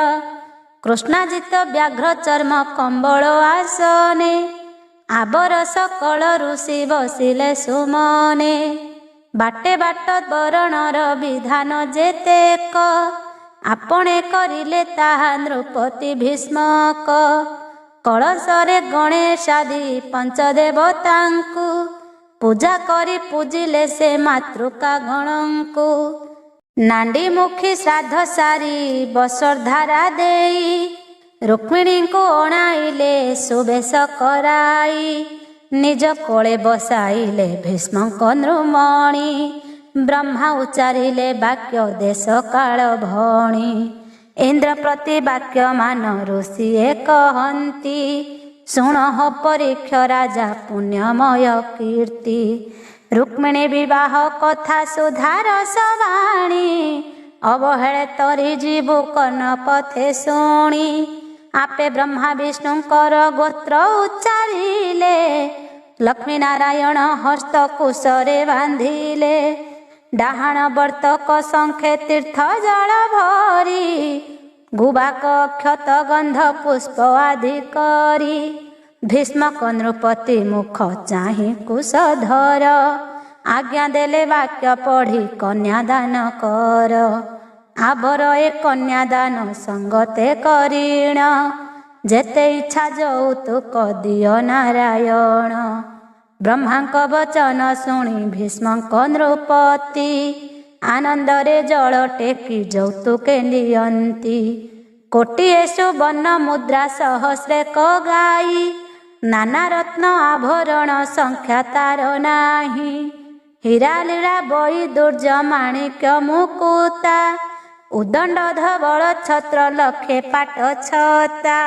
कृष्णाजित व्याघ्र चर्म कंबल आसने आबर सकल ऋषि बसिले सुमने बाटे बाट बरणर विधान जेतेक आपणे करिले ताहा नृपति भीष्मक कलशरे गणेशादि पंचदेवतांकु पूजा करी पूजिले से मातृका गणंकु नांडी मुखी श्राद्ध सारी बसरधारा देई रुक्मिणी को अणाइले सुबेश कराई निज कोले बसाइले भीष्मक नृमणि ब्रह्मा उच्चारिले वाक्य देश काल भणी इंद्र प्रति वाक्य मान ऋषि कहंती शुणः परीक्ष राजा पुण्यमय कीर्ति रुक्मिणी विवाह कथा सुधार सवाणी अवहेले तरी जीवु कर्ण पथे शुणी आपे ब्रह्मा विष्णुकर गोत्र उच्चारिले लक्ष्मी नारायण हस्त कुशरे बांधिले डाहाण वर्तक शंखे तीर्थ जल भरी गुबाक क्षत गंध पुष्प आदि करी भीष्मक नृपति मुख चाहि कुशधर आज्ञा देले वाक्य पढ़ी कन्यादान कर आबर ए कन्यादान संगते करीण जेते इच्छा यौतुक दियो नारायण ब्रह्मांक वचन शुणी भीष्मक नृपति आनंदरे जल टेकी यौतुके नियंती कोटिए सुवर्ण मुद्रा सहस्रे गाई नाना रत्न आभरण संख्या तार नाही हीरा लीला बई दुर्ज माणिक्य मुकुता उदंड धवल छत्र लक्षे पाट छता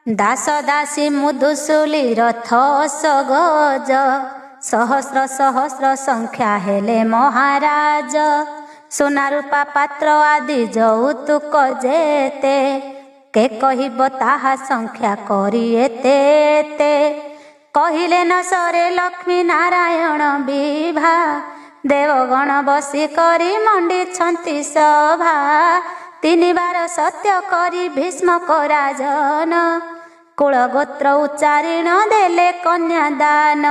दास दासी मुदुसुली रथ सगज सहस्र सहस्र संख्या हेले महाराज सोना रूपा पात्र आदि यौतुक जेते के कहिब ताहा संख्या करी एते एते कहिले न सरे लक्ष्मी नारायण विभा देवगण बसी करी मंडी छंती सभा तीन बार सत्य करी भीष्मक राजन कुल गोत्र उच्चारिण देले कन्यादान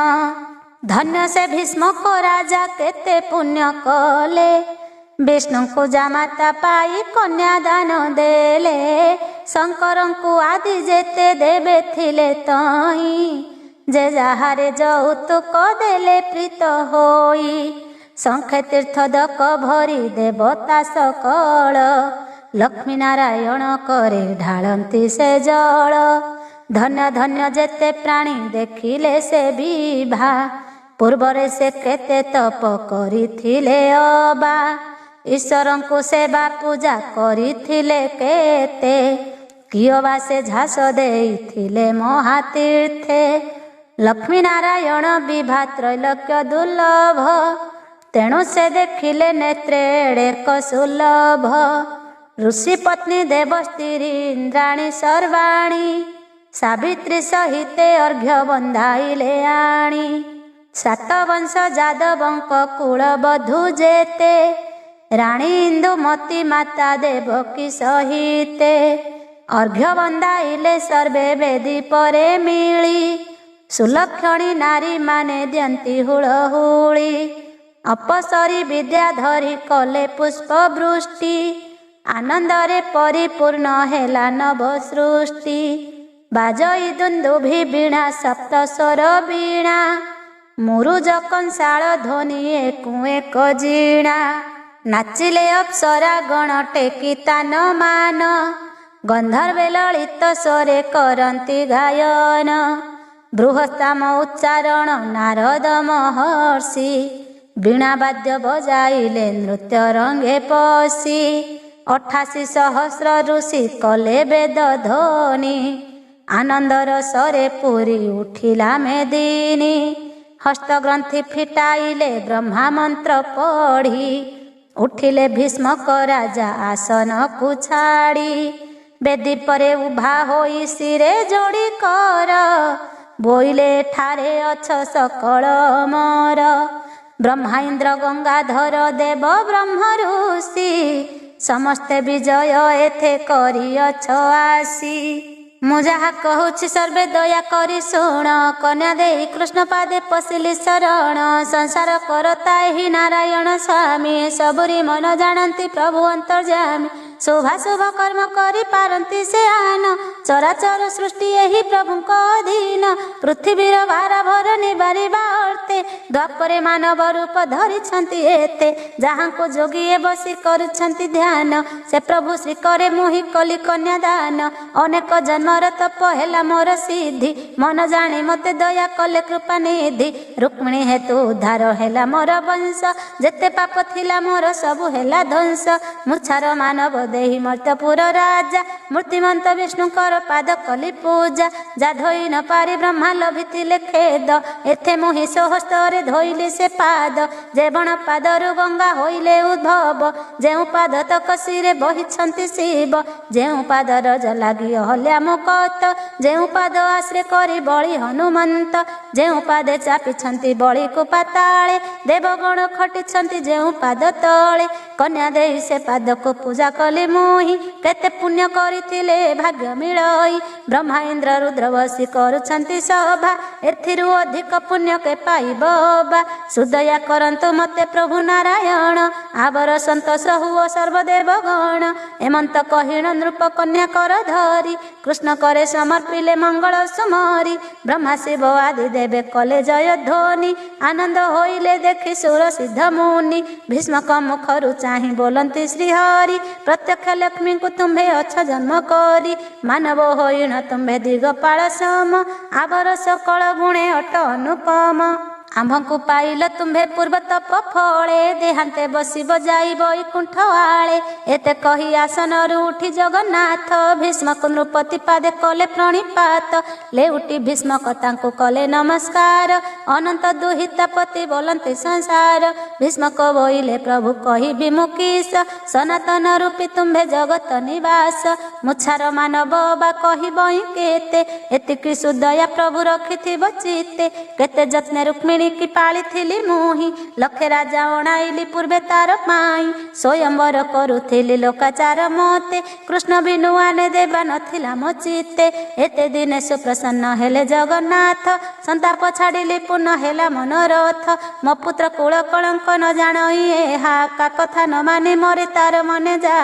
धन्य से भीष्मक राजा केते पुण्य कले विष्णु को जामाता पाई कन्यादान देले शंकर को आदि जेते देवे थिले तई जे जहारे यौतुक देले प्रीत होई शंखे तीर्थ दक भरी देवता सकल लक्ष्मी नारायण करे ढालंती से जल धन्य धन्य जेते प्राणी देखिले से विभा पूर्वरे से केते तप करिथिले अबा ईश्वर को सेवा पूजा करिथिले केते कियबा से झास देइथिले महातीर्थे लक्ष्मी नारायण विभा त्रैलोक्य दुर्लभ तेणु से देखिले नेत्रेड़े सुलभ ऋषि पत्नी देवस्त्री इंद्राणी सर्वाणी सावित्री सहिते अर्घ्य बंधाइले आणी सात वंश जादवंक कुल बधू जेते राणी इंदुमती माता देवकी सहिते अर्घ्य बंधाइले सर्वे वेदी परे मिली सुलक्षणी नारी माने दियंती हुलहुली अपसरी विद्याधरी कले पुष्प वृष्टि आनंदरे परिपूर्ण हेला नव सृष्टि बाजई दुंदुभि वीणा सप्तस्वर वीणा मुरुज कंसाळ ध्वनि एकु एक जीणा नाचिले अप्सरा गण टेकी तान मान गंधर्वे ललित स्वरे करंती गायन बृहस्ताम उच्चारण नारद महर्षि वीणा वाद्य बजाइले नृत्य रंगे पशी 88 सहस्र ऋषि कले वेद ध्वनि आनंदर सरे पूरी उठिला मेदिनी हस्तग्रंथि फिटाइले ब्रह्मा मंत्र पढ़ी उठिले भीष्मक राजा आसन को छाड़ी बेदी परे उभा होई सिरे जोड़ी कर बोइले ठारे अछ सकल मर ब्रह्मा इंद्र गंगाधर देव ब्रह्म ऋषि समस्ते विजय एथे करिअछ आसी मु जहा कहूछि सर्वे दया करी शुण कन्या देई कृष्ण पादे पशिली शरण संसार करता ही नारायण स्वामी सबुरी मन जानती प्रभु अंतर्जामी शोभा शुभ कर्म करी पारंती से आन चराचर सृष्टि यही प्रभु को अधीन पृथ्वीर भार भर निबारी बार्ते द्वापरे मानव रूप धरी एते जहाँ को जोगी बसी करुछंती ध्यान से प्रभु श्री करे मोहि कली कन्यादान अनेक जन्मर तप हेला मोर सिद्धि मन जानी मते दया कले कृपा निधि रुक्मिणी हेतु उद्धार हेला मोर वंश जेते पाप थिला मोर सबु हेला ध्वंस मुछार मानव देहि मर्त्यपुर राजा मूर्तिमंत विष्णुकर पाद कली पूजा जा धोई न पारि ब्रह्मा लभिथिले खेद एथे मोहि सोहस्तरे धोइले से पाद जेवण पादरु गंगा होइले उद्भव जेउ पाद तक सिरे बहिछंती शिव जेउ पाद रज लागि हल्या मुकत जेउ पाद आश्रे करी बळी हनुमंत जेउ पादे चापिछंती बळी को पाताळे देवगण खटिछंती जेउ पाद तळे कन्या देई से पाद को पूजा कली मोहि केते पुण्य करिथिले भाग्य मिलई ब्रह्मा इंद्र रुद्र बसी करुछंती सभा एथिरु अधिक पुण्य के पाइबा सुदया करंतु मते प्रभु नारायण आवर संतोष हुओ सर्वदेव गण एमंत कहिण नृप कन्या कर धरी कृष्ण करे समर्पिले मंगल सुमरी ब्रह्मा शिव आदि देवे कले जय ध्वनि आनंद होइले देखि सुर सिद्ध मुनि भीष्मक मुखरु चाहि बोलंती श्रीहरि प्रत्यक्ष लक्ष्मी को तुम्भे अछ जन्म करी मानव होइण तुम्भे दिगपाल सम आवर सकल गुणे अट अनुपम आम्भको पाइल तुम्भे पूर्व तप फले देहांते बसी बजाई वैकुंठ आले एते कही आसनरु उठी जगन्नाथ भीष्मक नृपति पादे कले प्रणिपात लेउटी भीष्मक तांको कले नमस्कार अनंत दुहितापति बोलंते संसार भीष्मक बोइले प्रभु कही विमुखीश सनातन रूपी तुम्भे जगत निवास मुछार मानव बा कही बई केते एतिकी सुदया प्रभु रखिथिब चित्ते केते जत्ने रुक्मिणी रुक्मिणी की पाळिथिली मुही लक्षे राजा अणाइली पूर्वे तार पाई स्वयंवर करुथिली लोकाचार मते कृष्ण बिनु आने देवा नथिला मो चित्ते एते दिने सुप्रसन्न हेले जगन्नाथ संताप छाड़िली पूर्ण हेला मनोरथ मो पुत्र कूल कलंक न जानई एहा का कथा न मानि मरे तार मने जा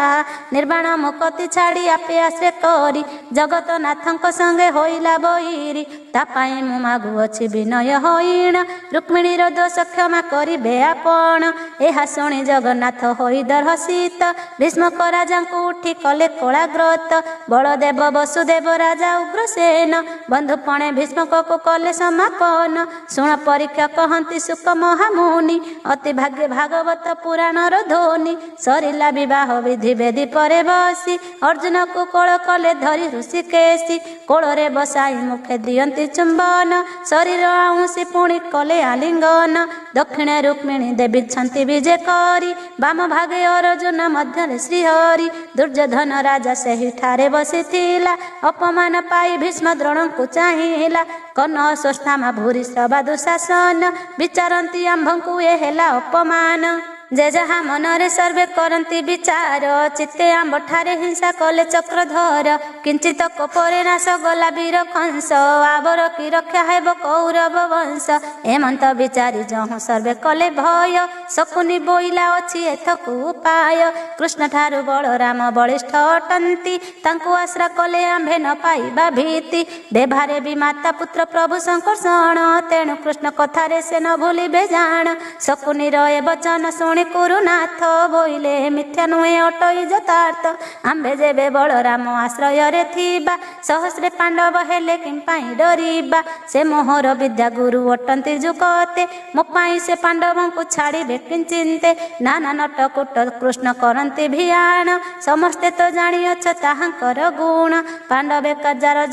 निर्वाण मुकति छाड़ी आपे आश्रे करी जगतनाथଙ୍କ संगे होइला बहिरी तापाई मु मागुअछि विनय होइण रुक्मिणीर दोष क्षमा करिबे आपण एहा शुणी जगन्नाथ होई दर्हसित भीष्मक राजाଙ୍କୁ उठी कले कोलाग्रत बलदेव वसुदेव राजा उग्रसेन बंधुपणे भीष्मक को कले समापन शुण परीक्षा कहंती सुक महामुनि अति भाग्य भागवत पुराणर ध्वनि सरिला विवाह विधि वेदी परे बसी अर्जुन को कोल कले धरी ऋषिकेशी कोଳରେ बसाई मुखे दियंती चुंबन शरीर आउसी पुणी कले आलिंगन दक्षिणे रुक्मिणी देवी छंती विजे करी बाम भागे अर्जुन मध्य श्रीहरि दुर्योधन राजा सेही ठारे बसिथिला अपमान पाई भीष्म द्रोण को चाहिला कर्ण अश्वत्थामा भूरि श्रवा दुशासन विचारंती आंभंकु ए हेला अपमान जे जहा मनरे सर्वे करंती विचार चित्ते आंब ठारे हिंसा कले चक्रधर किंचित कोपरे नाश गला वीर कंस आवर की रक्षा हेब कौरव वंश एमंत विचारी जहु सर्वे कले भय शकुनि बोइला अछि एथकु उपाय कृष्ण ठारु बलराम बलिष्ठ अटंती तांकु आश्रा कले आंभे न पाइबा भीति देभारे भी माता पुत्र प्रभु संकर्षण तेणु कृष्ण कथारे से न भूलिबे जान शकुनि रहे वचन शुणी कुरुनाथ बोइले मिथ्या नुहे अटई यथार्थ आंबे जेबे बलराम आश्रय रे थिबा सहस्रे पांडव हेले किंपाई डरिबा से मोहर विद्या गुरु अटंती जुकते मो पाई से पांडवों को छाड़िबे किंचिंते नाना नटकुट कृष्ण करंती भियान समस्ते तो जानिअछ ताहांकर गुण पांडवे कजार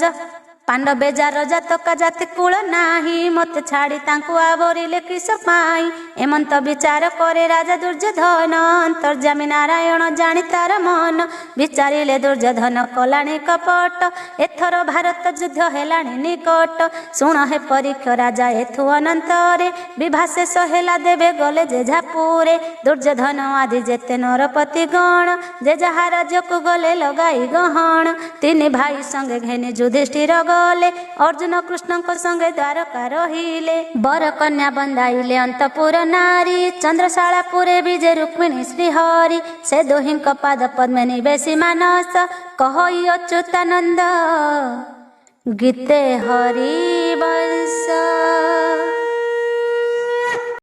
पांडवे जार जातका जाति कूल नाही मत छाड़ी तांकु आवरिले किस पाई एमंत विचार करे राजा दुर्योधन अंतर्जामी नारायण जानी तार मन विचारिले दुर्योधन कलाणी कपट एथर भारत युद्ध हेलाणी निकट शुण हे परीक्ष राजा एथु अनंतरे विभाशेष हेला देवे गले जे झापुरे दुर्योधन आदि जेते नरपति गण जे जहा राज्य को गले लगाई गहण तीन भाई संगे घेनी युधिष्ठिर अर्जुन कृष्ण को संगे द्वारका रहिले बर कन्या बंदाइले अंतपुर नारी चंद्रशालापुरे विजय रुक्मिणी श्रीहरि से दोहिं पाद पद्मे निवेशी मानस कहई अच्युतानंद गीते हरि वंश।